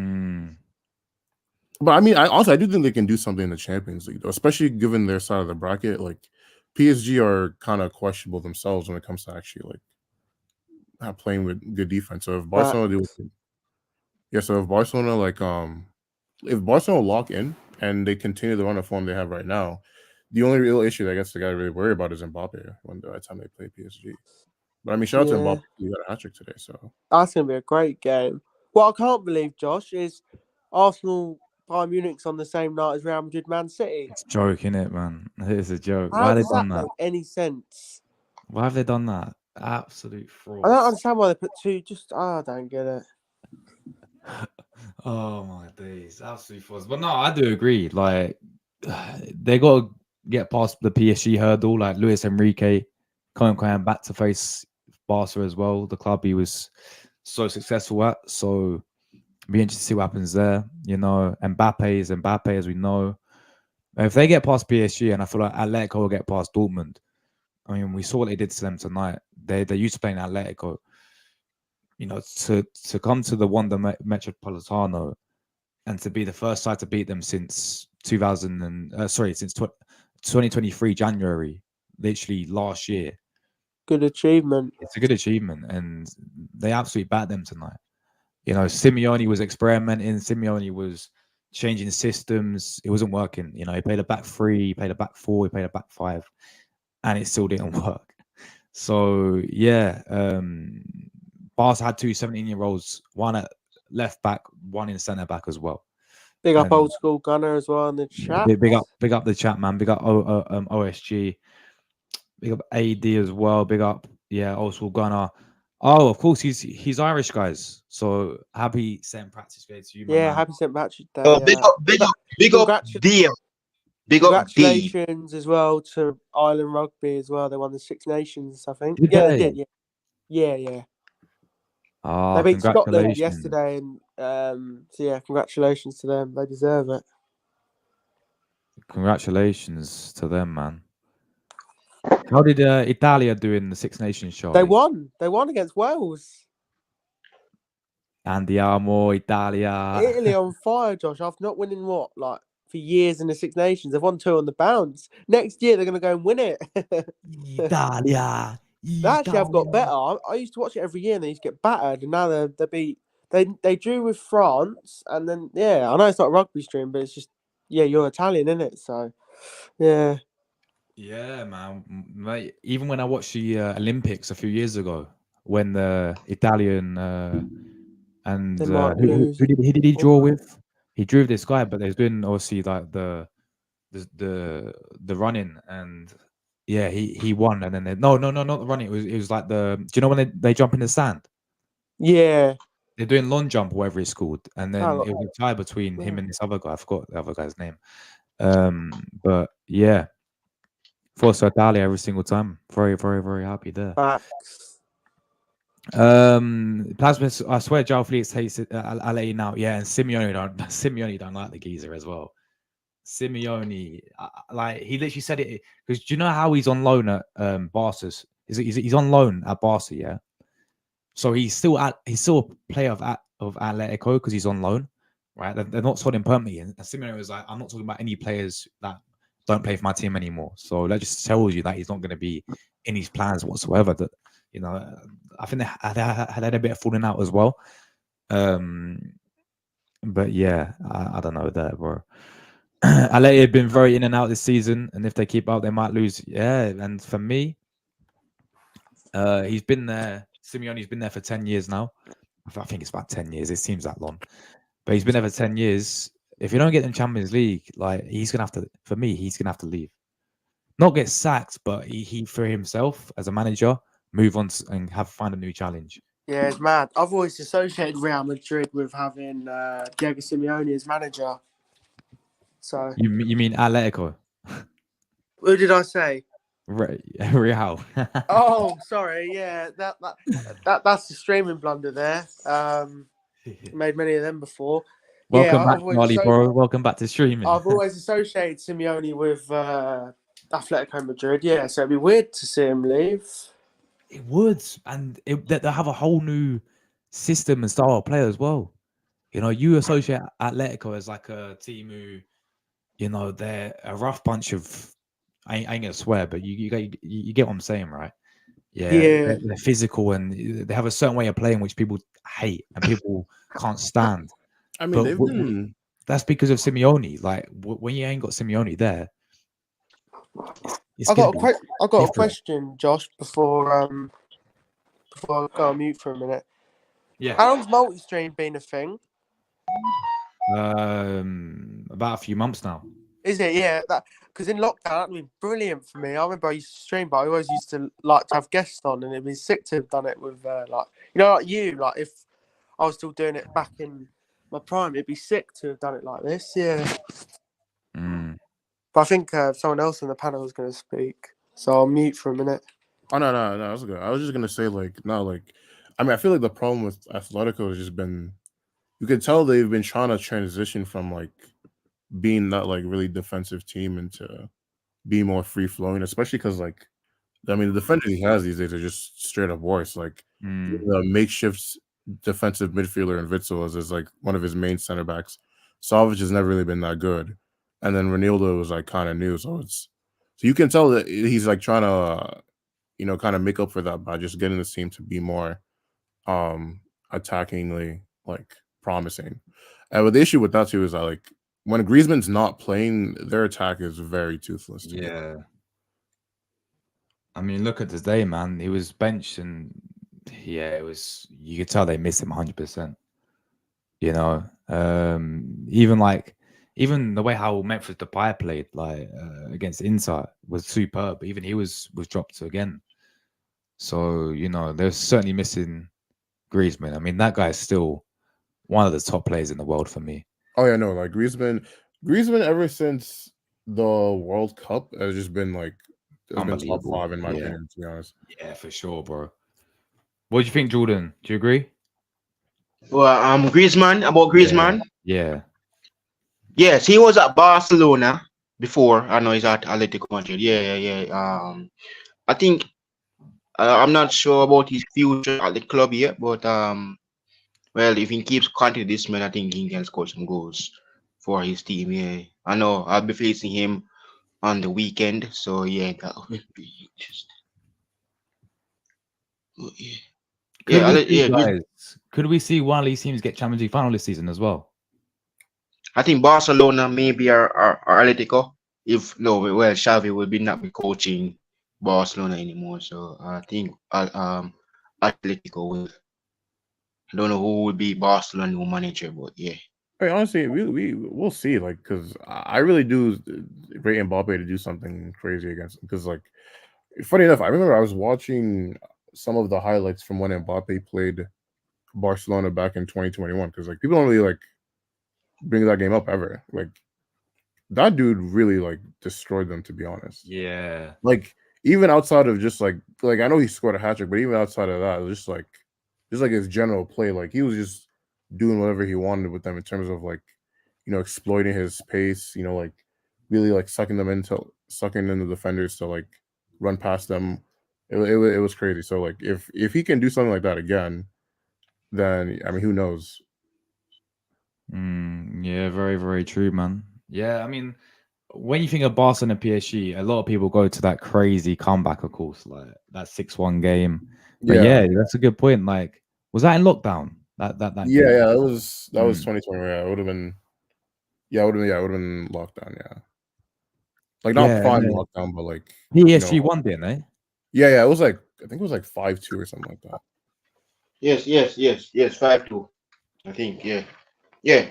mean, I do think they can do something in the Champions League, though, especially given their side of the bracket. Like, PSG are kind of questionable themselves when it comes to actually like playing with good defense. So if Barcelona if Barcelona lock in and they continue the run of form they have right now, the only real issue I guess they got to really worry about is Mbappe by the time they play PSG. But I mean, shout out to Mbappe, he got a hat trick today. So that's gonna be a great game. What I can't believe, Josh, is Arsenal Bayern Munich's on the same night as Real Madrid Man City. it's a joke, innit, man? It's a joke. How Why have they does done that that? make any sense? Why have they done that? Absolute fraud. I don't understand why they put two. I don't get it. Oh my days, absolute fraud. But no, I do agree. Like they got to get past the PSG hurdle. Like Luis Enrique coming back to face Barca as well, the club he was so successful at. So be interested to see what happens there. You know, Mbappe is Mbappe, as we know. If they get past PSG, and I feel like Atletico will get past Dortmund. I mean, we saw what they did to them tonight. They used to play in Atletico. You know, to come to the Wanda Metropolitano and to be the first side to beat them since 2023 January, literally last year. Good achievement. It's a good achievement, and they absolutely bat them tonight. You know, Simeone was experimenting. Simeone was changing systems. It wasn't working. You know, he played a back 3, he played a back 4, he played a back 5, and it still didn't work. So yeah, Barca had two 17-year-olds, one at left back, one in centre back as well. Big up old school Gunner as well in the chat. Big up the chat, man. Big up OSG. Big up AD as well. Big up, old school Gunner. Oh, of course, he's Irish, guys. So happy St. Patrick's Day to you, my man. Happy St. Patrick's Day. Oh, big up, Dale. Big up, D. Congratulations as well to Ireland Rugby as well. They won the Six Nations, I think. Did they they? did. Yeah. Oh, they beat Scotland congratulations yesterday, and congratulations to them. They deserve it. Congratulations to them, man. How did Italia do in the Six Nations show? They won. They won against Wales. Andiamo, Italia. Italy on fire, Josh. After not winning for years in the Six Nations, they've won 2 on the bounce. Next year they're going to go and win it. Italia. They actually have got better. I used to watch it every year, and they used to get battered. And now they beat. They drew with France, and then I know it's not a rugby stream, but it's just you're Italian, isn't it? So yeah. Yeah, man. Mate, even when I watched the Olympics a few years ago, when the Italian and who did he draw with? He drew with this guy, but they're doing obviously like the running, and he won, and then no, not the running. It was like do you know when they jump in the sand? Yeah. They're doing long jump, or whatever it's called, and then it was a tie between him and this other guy. I forgot the other guy's name. But yeah. Forza Italia every single time. Very, very, very happy there. Facts. Plasma, I swear João Felix hates it. LA now. Yeah, and Simeone don't like the geezer as well. Simeone, like he literally said it because do you know how he's on loan at Barca's? He's on loan at Barca, yeah. So he's still a player of Atletico because he's on loan, right? They're not sold him permanently. And Simeone was like, I'm not talking about any players that don't play for my team anymore. So that just tells you that he's not going to be in his plans whatsoever. That I think they had a bit of falling out as well. But yeah, I don't know that, bro. Atleti have been very in and out this season, and if they keep up, they might lose. Yeah, and for me, he's been there. Simeone's been there for 10 years now. I think it's about 10 years. It seems that long, but he's been there for 10 years. If you don't get in Champions League, like he's gonna have to. For me, he's gonna have to leave. Not get sacked, but he for himself as a manager, move on and find a new challenge. Yeah, it's mad. I've always associated Real Madrid with having Diego Simeone as manager. So You mean Atletico? who did I say? Real. Oh, sorry. Yeah, that's the streaming blunder there. Made many of them before. Welcome yeah, back, Charlie, bro. Welcome back to streaming. I've always associated Simeone with Atletico Madrid. Yeah, so it'd be weird to see him leave. It would, and they'll have a whole new system and style of play as well. You associate Atletico as like a team who, they're a rough bunch of. I ain't gonna swear, but you get what I'm saying, right? Yeah. They're physical and they have a certain way of playing which people hate and people can't stand. I mean, Hmm. that's because of Simeone. Like when you ain't got Simeone there, I got a question, Josh. Before I go on mute for a minute. Yeah. How long's multi-stream been a thing? About a few months now. Is it? Yeah. Because in lockdown, that'd been brilliant for me. I remember I used to stream, but I always used to like to have guests on, and it'd be sick to have done it with like you. Like if I was still doing it back in my prime, it'd be sick to have done it like this. Yeah. But I think someone else on the panel is going to speak, so I'll mute for a minute. Oh no, that's good. I was just gonna say I mean, I feel like the problem with Atletico has just been, you can tell they've been trying to transition from like being that like really defensive team into being more free flowing, especially because like, I mean, the defenders he has these days are just straight up worse. Like the makeshift defensive midfielder in Witsel is like one of his main center backs. Savic has never really been that good, and then Ronaldo was like kind of new, so you can tell that he's like trying to kind of make up for that by just getting this team to be more attackingly like promising. And but the issue with that too is that like when Griezmann's not playing, their attack is very toothless. Yeah. I mean, look at today, man. He was benched, and it was. You could tell they missed him 100%. Even the way how Memphis Depay played, like against Inter, was superb. Even he was dropped again. So they're certainly missing Griezmann. I mean, that guy is still one of the top players in the world for me. Oh yeah, no, like Griezmann ever since the World Cup has just been like been top 5 in my opinion, to be honest. Yeah, for sure, bro. What do you think, Jordan? Do you agree? Well, Griezmann. Yeah. Yes, he was at Barcelona before. I know he's at Atletico Madrid. Yeah. I think I'm not sure about his future at the club yet, but well, if he keeps continuing this man, I think he can score some goals for his team. Yeah, I know I'll be facing him on the weekend, so yeah, that would be interesting. Could we see one of these teams get Champions League final this season as well? I think Barcelona maybe are Atletico. If no, well, Xavi will not be coaching Barcelona anymore, so I think Atletico will. I don't know who will be Barcelona new manager, but yeah. I mean, honestly, we'll see. Like, because I really do rate Mbappe to do something crazy against him. Because, like, funny enough, I remember I was watching some of the highlights from when Mbappe played Barcelona back in 2021. Because, like, people don't really like bring that game up ever. Like, that dude really like destroyed them, to be honest. Yeah. Like, even outside of just like I know he scored a hat trick, but even outside of that, it was just like his general play, like he was just doing whatever he wanted with them in terms of like, exploiting his pace, like really like sucking in the defenders to like run past them. It was crazy. So like if he can do something like that again, then I mean, who knows? Yeah, very, very true, man. Yeah, I mean, when you think of Barcelona and PSG, a lot of people go to that crazy comeback, of course, like that 6-1 game. But Yeah, yeah, that's a good point. Like, was that in lockdown? That yeah, game? yeah. That was Mm. 2020. Yeah, it would have been. Yeah, it would have been lockdown. Yeah, like not Yeah, prime yeah. lockdown, but like PSG won, didn't they? yeah. It was like I think it was like 5-2 or something like that. Yes, 5-2. I think, yeah. Yeah.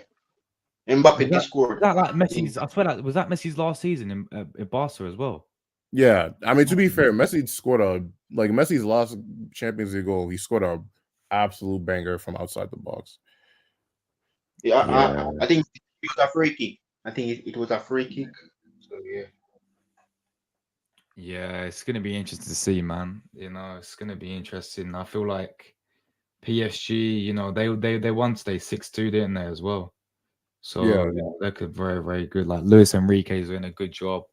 Mbappe Was scored. that like I think. Messi's? I swear, was that Messi's last season in Barca as well? Yeah, I mean to be fair, Messi scored Messi's last Champions League goal. He scored a absolute banger from outside the box. Yeah, Yeah. I think it was a free kick. I think it was a free kick. So yeah. Yeah, it's gonna be interesting to see, man. You know, it's gonna be interesting. I feel like PSG, you know, they won today 6-2, didn't they, as well? So Yeah, yeah, they could very, very good. Like Luis Enrique is doing a good job.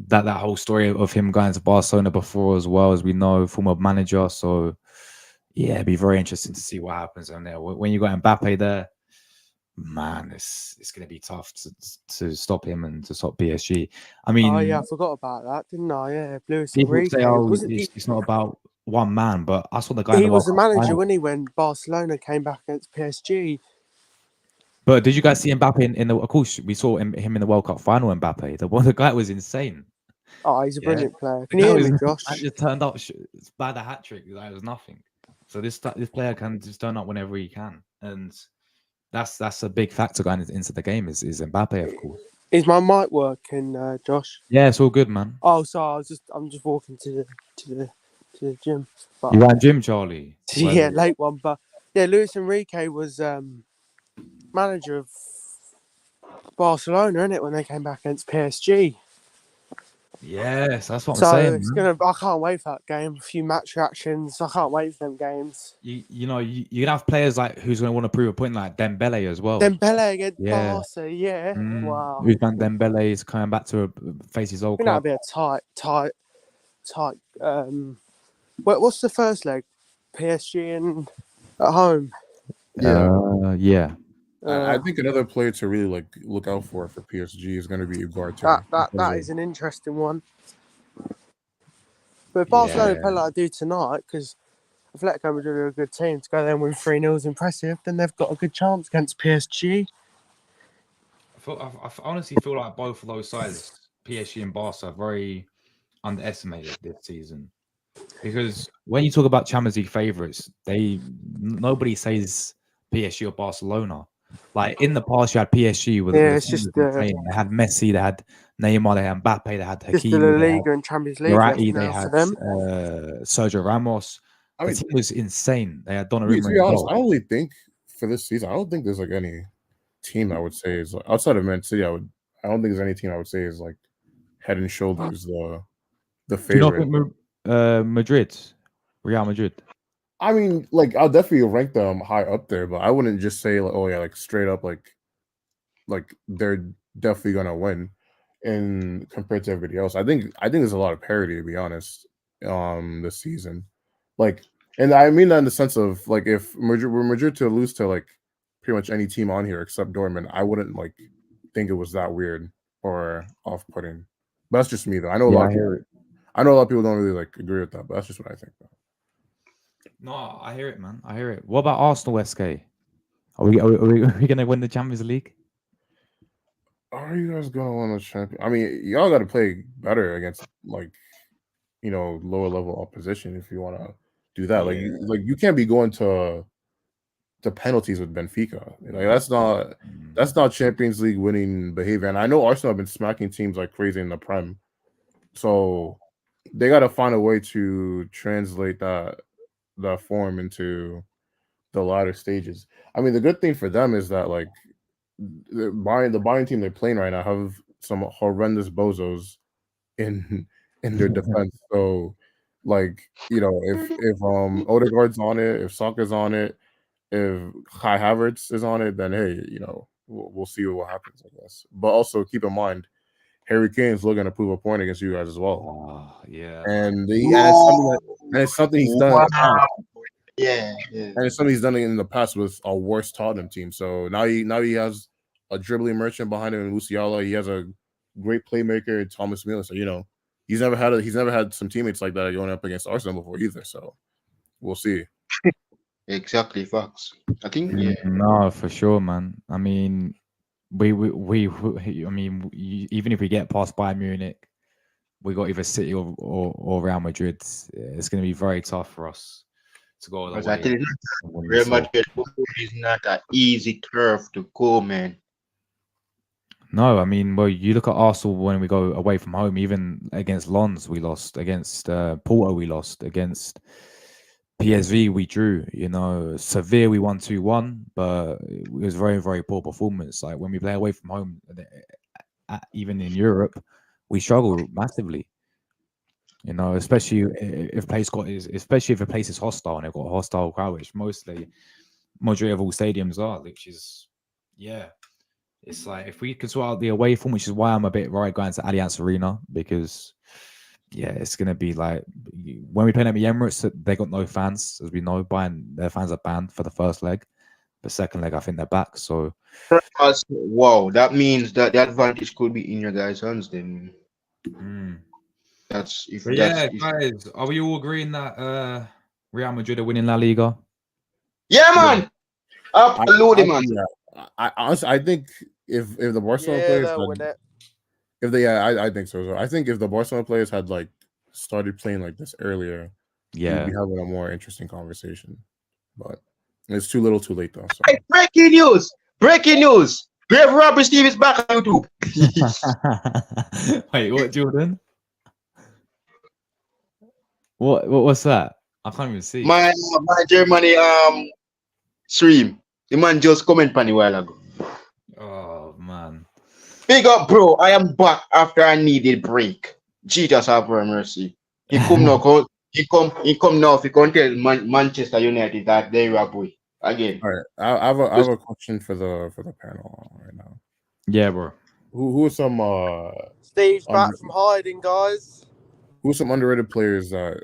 That whole story of him going to Barcelona before as well, as we know, former manager. So yeah, it'd be very interesting to see what happens on there. When you got Mbappe there, man, it's gonna be tough to stop him and to stop PSG. I mean, Oh yeah, I forgot about that, didn't I? Yeah, Luis people say, Enrique. "Oh, Wasn't he? it's not about one man," but I saw the guy in He the World was the Cup manager, final. wasn't he, when Barcelona came back against PSG? But did you guys see Mbappe in the? Of course, we saw him in the World Cup final. Mbappe, the guy was insane. Oh, he's a Yeah, brilliant player. the Can you guy hear was me, and Josh? just turned up. It's bad a hat trick. Like, it was nothing. So this player can just turn up whenever he can, and that's a big factor going into the game. Is Mbappe, of course. Is my mic working, Josh? Yeah, it's all good, man. Oh, sorry, I'm just walking to the gym. But You ran gym, Charlie. yeah, late one. But yeah, Luis Enrique was manager of Barcelona, innit, when they came back against PSG. Yes, that's what I'm So saying, it's man. I can't wait for that game. A few match reactions. I can't wait for them games. You know you can have players like who's going to want to prove a point, like Dembele as well. Dembele against Yeah. Barca, yeah. Wow. Usman Dembele is coming back to face his I old think that'll club. be a tight. What's the first leg? PSG and at home. Yeah. I think another player to really like look out for PSG is going to be Ugarte. That is an interesting one. But if Barcelona play like they do tonight, because Atletico Madrid are a good team, to go there and win 3-0 is impressive, then they've got a good chance against PSG. I honestly feel like both of those sides, PSG and Barca, are very underestimated this season. Because when you talk about Champions League favourites, nobody says PSG or Barcelona. Like in the past, you had PSG with Yeah, it's just they had Messi, they had Neymar, they had Mbappe, they had just the Hakimi, La they had Liga and Champions League left Verratti, they now for had them. Sergio Ramos. I The mean, team was insane. They had to Donnarumma be as honest, well. I only think for this season, I don't think there's like any team I would say is like, outside of Man City. I don't think there's any team I would say is like head and shoulders the Do you favorite. not think Madrid, Real Madrid? I mean, like I'll definitely rank them high up there, but I wouldn't just say like, oh yeah, like straight up like they're definitely gonna win. And compared to everybody else, I think there's a lot of parity, to be honest, this season. Like, and I mean that in the sense of like if Madrid to lose to like pretty much any team on here except Dortmund, I wouldn't like think it was that weird or off-putting. But that's just me though. I know a lot of people. I know a lot of people don't really like agree with that, but that's just what I think. Though. No, I hear it, man. I hear it. What about Arsenal SK? Are we going to win the Champions League? Are you guys going to win the champion? I mean, y'all got to play better against like, you know, lower level opposition if you want to do that. Yeah. Like you can't be going to penalties with Benfica. Like that's not Champions League winning behavior. And I know Arsenal have been smacking teams like crazy in the Prem, so they got to find a way to translate that form into the latter stages. I mean, the good thing for them is that like the Bayern team they're playing right now have some horrendous bozos in their defense. So like, you know, if Odegaard's on it, if Saka's on it, if Kai Havertz is on it, then hey, you know, we'll see what happens, I guess. But also keep in mind, Harry Kane's looking to prove a point against you guys as well, Oh, yeah. and Whoa. it's something he's done in Wow. the past. Yeah. And it's something he's done in the past with a worse Tottenham team. So now he has a dribbling merchant behind him in Musiala. He has a great playmaker, Thomas Muller. So he's never had some teammates like that going up against Arsenal before either. So we'll see. Exactly, facts. I think yeah. No, for sure, man. I mean, I mean, even if we get past Bayern Munich, we got either City or Real Madrid. It's going to be very tough for us to go all the Because I way. tell you, Real Madrid is not an easy turf to go, man. No, I mean, well, you look at Arsenal when we go away from home. Even against Lens, we lost. Against Porto, we lost. Against PSV, we drew. You know, Sevilla, we won 2-1, but it was very, very poor performance. Like when we play away from home, even in Europe, we struggle massively. You know, especially if a place is hostile and they've got a hostile crowd, which majority of all stadiums are, which is, yeah. It's like if we could sort out the away form, which is why I'm a bit worried going to Allianz Arena, because yeah, it's gonna be like when we play them at the Emirates, they got no fans, as we know. Their fans are banned for the first leg. The second leg, I think they're back. So Wow, that means that the advantage could be in your guys' hands then. guys, are we all agreeing that Real Madrid are winning La Liga? Yeah, man. Absolutely, man. I honestly, I think if the Barcelona players win it. I think so. I think if the Barcelona players had like started playing like this earlier, we'd be having a more interesting conversation. But it's too little, too late though. So. Hey, breaking news! Breaking news! Grave Robert Steve is back on YouTube. Wait, what, Jordan? What's that? I can't even see. My Germany stream. The man just comment on a while ago. Oh man. Big up, bro. I am back after a needed break. Jesus have mercy. He come now. He come now. If he come tell Manchester United that they are boy again. All right, I have a question for the panel right now. Yeah, bro. Who are some Steve's back from hiding, guys. Who are some underrated players that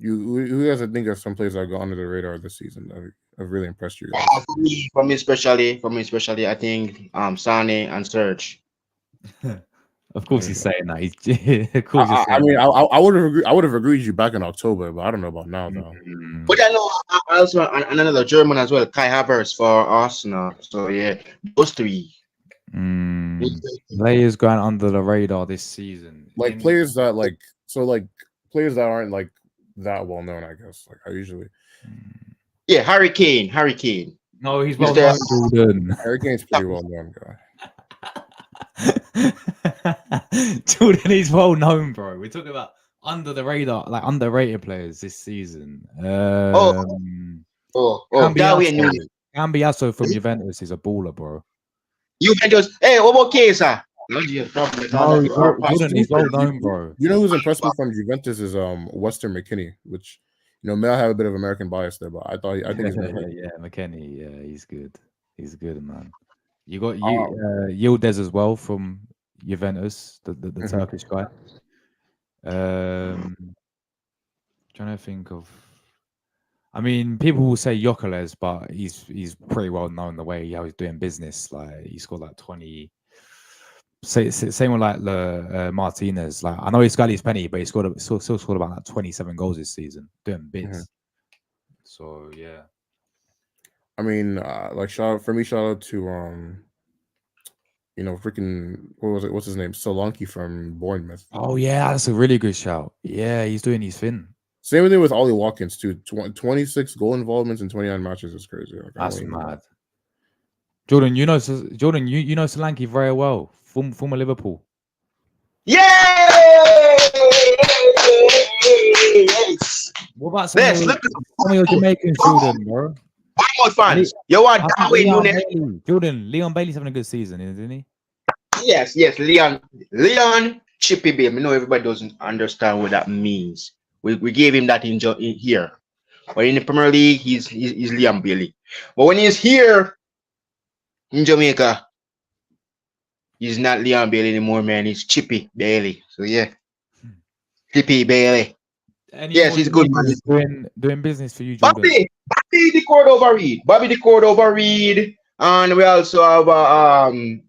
who guys think are some players that go under the radar this season that have really impressed you guys? For me especially, I think Sane and Serge. Of course, he's saying that. Of course, I mean, I would have agreed with you back in October, but I don't know about now though. But I know also another German as well, Kai Havertz for Arsenal. So yeah, those three. Players going under the radar this season, like players that players that aren't like that well known, I guess. Like I usually. Yeah, Harry Kane. No, he's well known, Jordan. Harry Kane's pretty well known, guy. Jordan is well known, bro. We're talking about under the radar, like underrated players this season. Cambiasso from Juventus is a baller, bro. Juventus. Hey, what about Kesa? Jordan is well known, bro. You know who's impressed me from Juventus is Weston McKennie, which may have a bit of American bias there, but I think he's McKennie. Yeah, he's good. He's good, man. You got Yildiz as well from Juventus, the Turkish guy. Trying to think of. I mean, people will say Yokeles, but he's pretty well known the way how he's doing business. Like he scored like 20. Same with like Martinez. Like I know he's got his penny, but he still scored about like 27 goals this season doing bits. So yeah. I mean, shout out to freaking what's his name? Solanke from Bournemouth. Oh yeah, that's a really good shout. Yeah, he's doing his thing. Same thing with Ollie Watkins too. 26 goal involvements in 29 matches is crazy. Like, that's mad. Jordan, you know Solanke very well. Former Liverpool. Yes! What about some of your Jamaicans, Jordan, bro? More fans. You want Jordan, Leon Bailey's having a good season, isn't he? Yes, Leon Chippy Baby. I know everybody doesn't understand what that means. We gave him that in here. But in the Premier League, he's Leon Bailey. But when he's here, in Jamaica. He's not Leon Bailey anymore, man. He's Chippy Bailey. So yeah, Chippy Bailey. Any Yes, more he's good, man. doing business for you, Jordan? Bobby the Cordova Reed. Bobby the Cordova Reed. And we also have on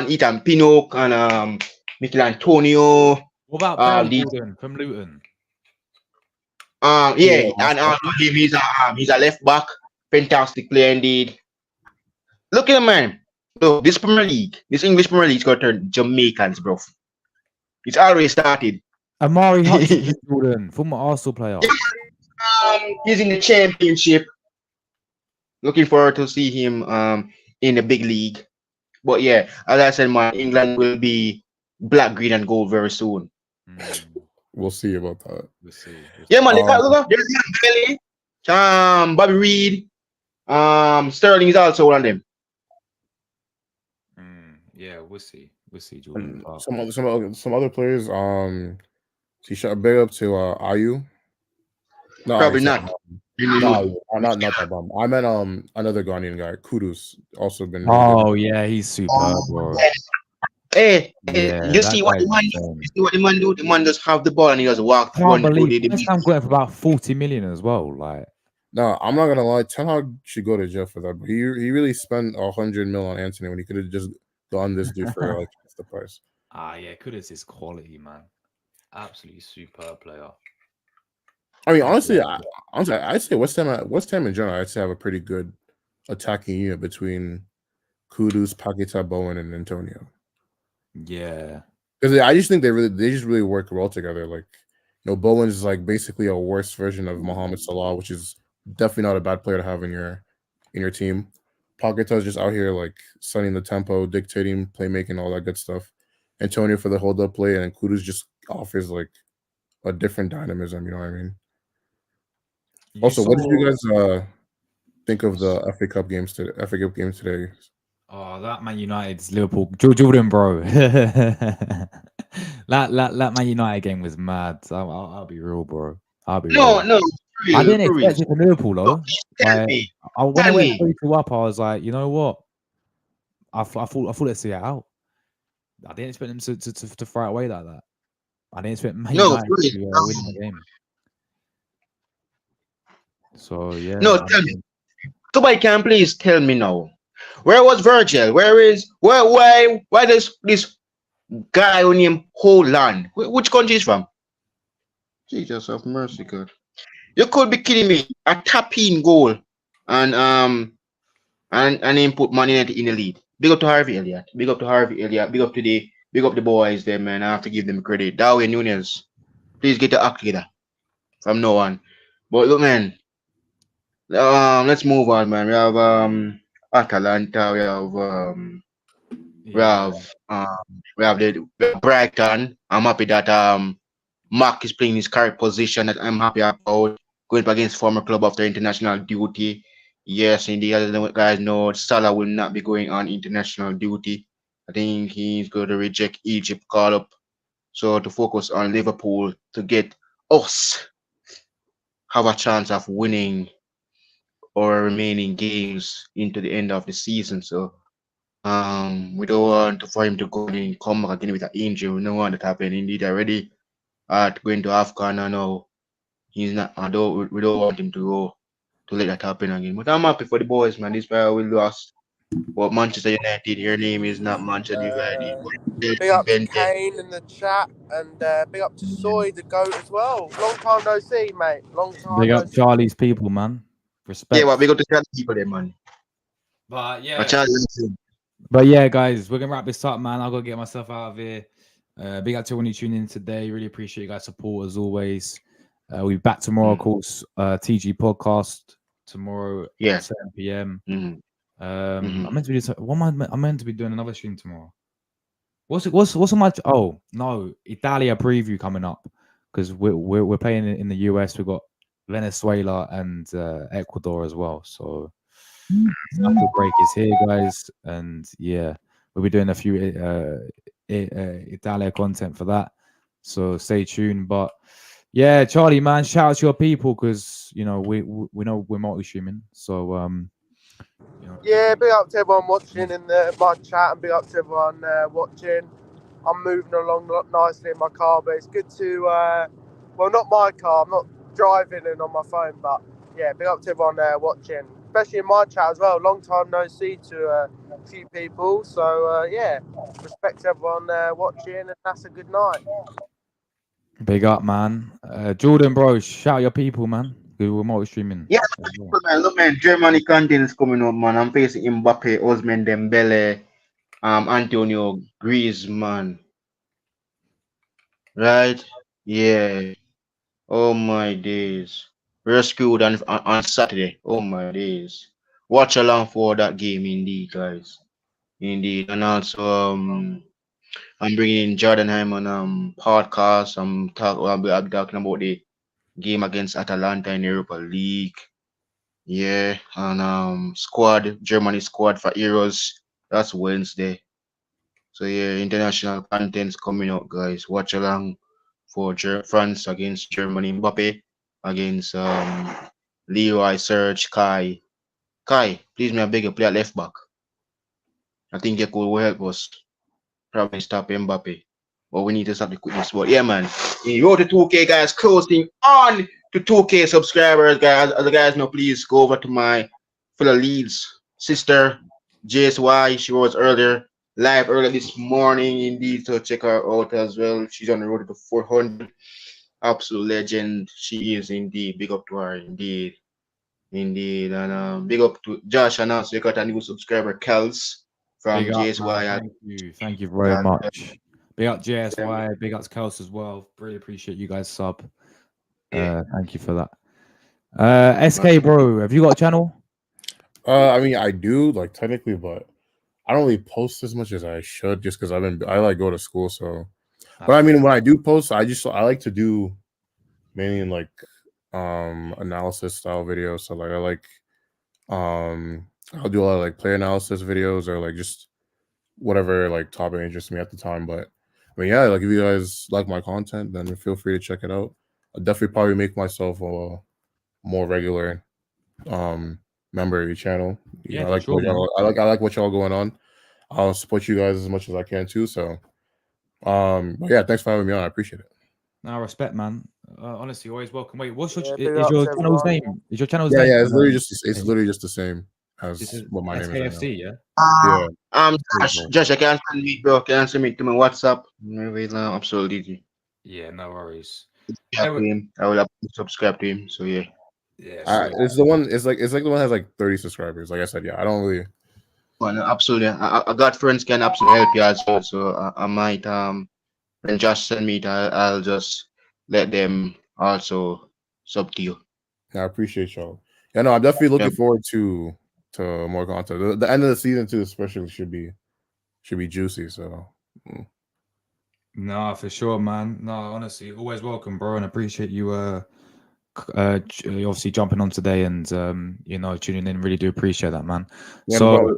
Ethan Pinnock and Michael Antonio. What about Barry These Jordan from Luton? yeah, and he's a left back. Fantastic player indeed. Look at him, man. Look, this Premier League, this English Premier League's got to turn Jamaicans, bro. It's already started. Amari Hutchinson, Jordan, former Arsenal player. He's in the championship. Looking forward to see him in the big league. But yeah, as I said, man, England will be black, green, and gold very soon. We'll see about that. We'll see. Yeah, man. There's Bailey, Bobby Reed, Sterling is also one of them. Yeah, we'll see. We'll see, Jordan. Some other players. She shot big up to Ayu. No, Probably not. No, not that bomb. I meant another Ghanaian guy, Kudus, also been. Really good. He's superb, bro. Hey, you see what the man do? You see what the man do? The man just have the ball and he just walk. I can't believe I'm going for about 40 million as well. Like, no, I'm not gonna lie. Ten Hag should go to jail for that. But he really spent 100 mil on Anthony when he could have just gone this dude for like the price. Yeah, Kudus is quality, man. Absolutely superb player. I mean, honestly, I'd say West Ham in general, I'd say have a pretty good attacking unit between Kudus, Paqueta, Bowen, and Antonio. Yeah, because I just think they just really work well together. Like, Bowen's like basically a worse version of Mohamed Salah, which is definitely not a bad player to have in your team. Paqueta's just out here like setting the tempo, dictating, playmaking, all that good stuff. Antonio for the hold up play, and Kudus just offers like a different dynamism. You know what I mean? What did you guys think of the FA Cup games today? Oh, that Man United's Liverpool Jordan, bro. that Man United game was mad. I'll be real, bro. No. I didn't expect it for Liverpool, though. When I went 3-2 up, I was like, you know what? I thought let's see it out. I didn't expect them to fry away like that. I didn't expect Man United to win the game. So yeah. No, tell me. Somebody can please tell me now. Where was Virgil? Why does this guy named Holland? Which country is from? Jesus of mercy, God. You could be kidding me. A tap-in goal and then put Man United in the lead. Big up to Harvey Elliott. Big up the boys there, man. I have to give them credit. Darwin Núñez, please get the act together from now on. But look, man. Let's move on, man. We have Atalanta. We have the Brighton. I'm happy that Mark is playing his correct position. That I'm happy about going up against former club after international duty. Yes, indeed, as the guys know, Salah will not be going on international duty. I think he's going to reject Egypt call up, so to focus on Liverpool to get us have a chance of winning our remaining games into the end of the season. So we don't want for him to go and come back again with an injury. We don't want that to happen. Indeed, already going to AFCON now. He's not. We don't want him to go to let that happen again. But I'm happy for the boys, man. This player we lost. But Manchester United, your name is not Manchester United. Big up to Kane in the chat, and big up to Soy, the GOAT as well. Long time no see, mate. Long time. Big up Charlie's people, man. Respect. Yeah, well, big up to Charlie's people there, man. But guys, we're gonna wrap this up, man. I'll go get myself out of here. Big up to everyone who tuned in today. Really appreciate you guys' support as always. We'll be back tomorrow, of course. TG podcast tomorrow at 7 p.m. I'm meant to be I'm meant to be doing another stream tomorrow. What's so much? Oh no, Italia preview coming up because we're playing in the US. We've got Venezuela and Ecuador as well. So the break is here, guys, and yeah, we'll be doing a few Italia content for that. So stay tuned. But yeah, Charlie, man, shout out to your people because we know we're multi-streaming. So You know, Yeah, big up to everyone watching in my chat, and big up to everyone watching. I'm moving along nicely in my car, but it's good to, well, not my car, I'm not driving and on my phone, but yeah, big up to everyone watching, especially in my chat as well. Long time no see to a few people, so yeah, respect to everyone watching, and that's a good night. big up, man. Jordan, bro, shout your people, man. We're multi streaming. Yeah, look, man, Germany content is coming up, man. I'm facing Mbappe, Ousmane Dembele, Antonio Griezmann. Right? Yeah. Oh my days. Rescued on Saturday. Oh my days. Watch along for that game, indeed, guys. Indeed. And also, I'm bringing in Jordan Heim on podcast. I'll be talking about the game against Atalanta in Europa League. Yeah, and squad Germany squad for Euros. That's Wednesday. So yeah, international content's coming out, guys. Watch along for France against Germany. Mbappe against Leroy, Serge, Kai. Kai, please may I beg you play at left back. I think you could help us probably stop Mbappe. But we need to stop the quickness. But yeah, man. Road to 2K, guys. Closing on to 2K subscribers, guys. As the guys know, please go over to my fellow Leeds sister, JSY. She was live earlier this morning, indeed. So check her out as well. She's on the road to 400. Absolute legend. She is indeed. Big up to her, indeed. Indeed. And big up to Josh. And also, you got a new subscriber, Kels from Big up, JSY. man. Thank you very much. Big up JSY, big up to Kels as well. Really appreciate you guys sub. Thank you for that. SK bro, have you got a channel? I mean, I do like technically, but I don't really post as much as I should just because I like go to school. So, but I mean, when I do post, I like to do mainly in like analysis style videos. So like I like I'll do a lot of like player analysis videos or like just whatever like topic interests me at the time. But I mean, yeah, like if you guys like my content, then feel free to check it out. I'll definitely probably make myself a more regular member of your channel. You know, I like I like what y'all going on. I'll support you guys as much as I can too. So but yeah, thanks for having me on. I appreciate it. No, respect, man. Honestly, always welcome. Wait, what's your Yeah, is your channel's name? Is your channel's name? Yeah, it's literally just the same as what my name is. KFC, yeah. Josh, I can't send me, bro. Can send me to my WhatsApp. Maybe now, absolutely. Yeah, no worries. I will have to subscribe to him. So yeah. Yeah, it's the one. It's like the one that has like 30 subscribers. Like I said, yeah, I don't really. Well, absolutely. I got friends can absolutely help you as well. So I might when Josh send me, I'll just let them also sub to you. I appreciate y'all. Yeah, no, I'm definitely looking forward to more content. The end of the season too, especially should be juicy. So. No, for sure, man. No, honestly, always welcome, bro, and appreciate you obviously jumping on today and you know, tuning in. Really do appreciate that, man. Yeah, so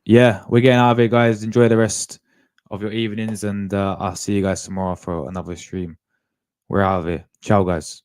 yeah, we're getting out of here, guys. Enjoy the rest of your evenings, and I'll see you guys tomorrow for another stream. We're out of here. Ciao, guys.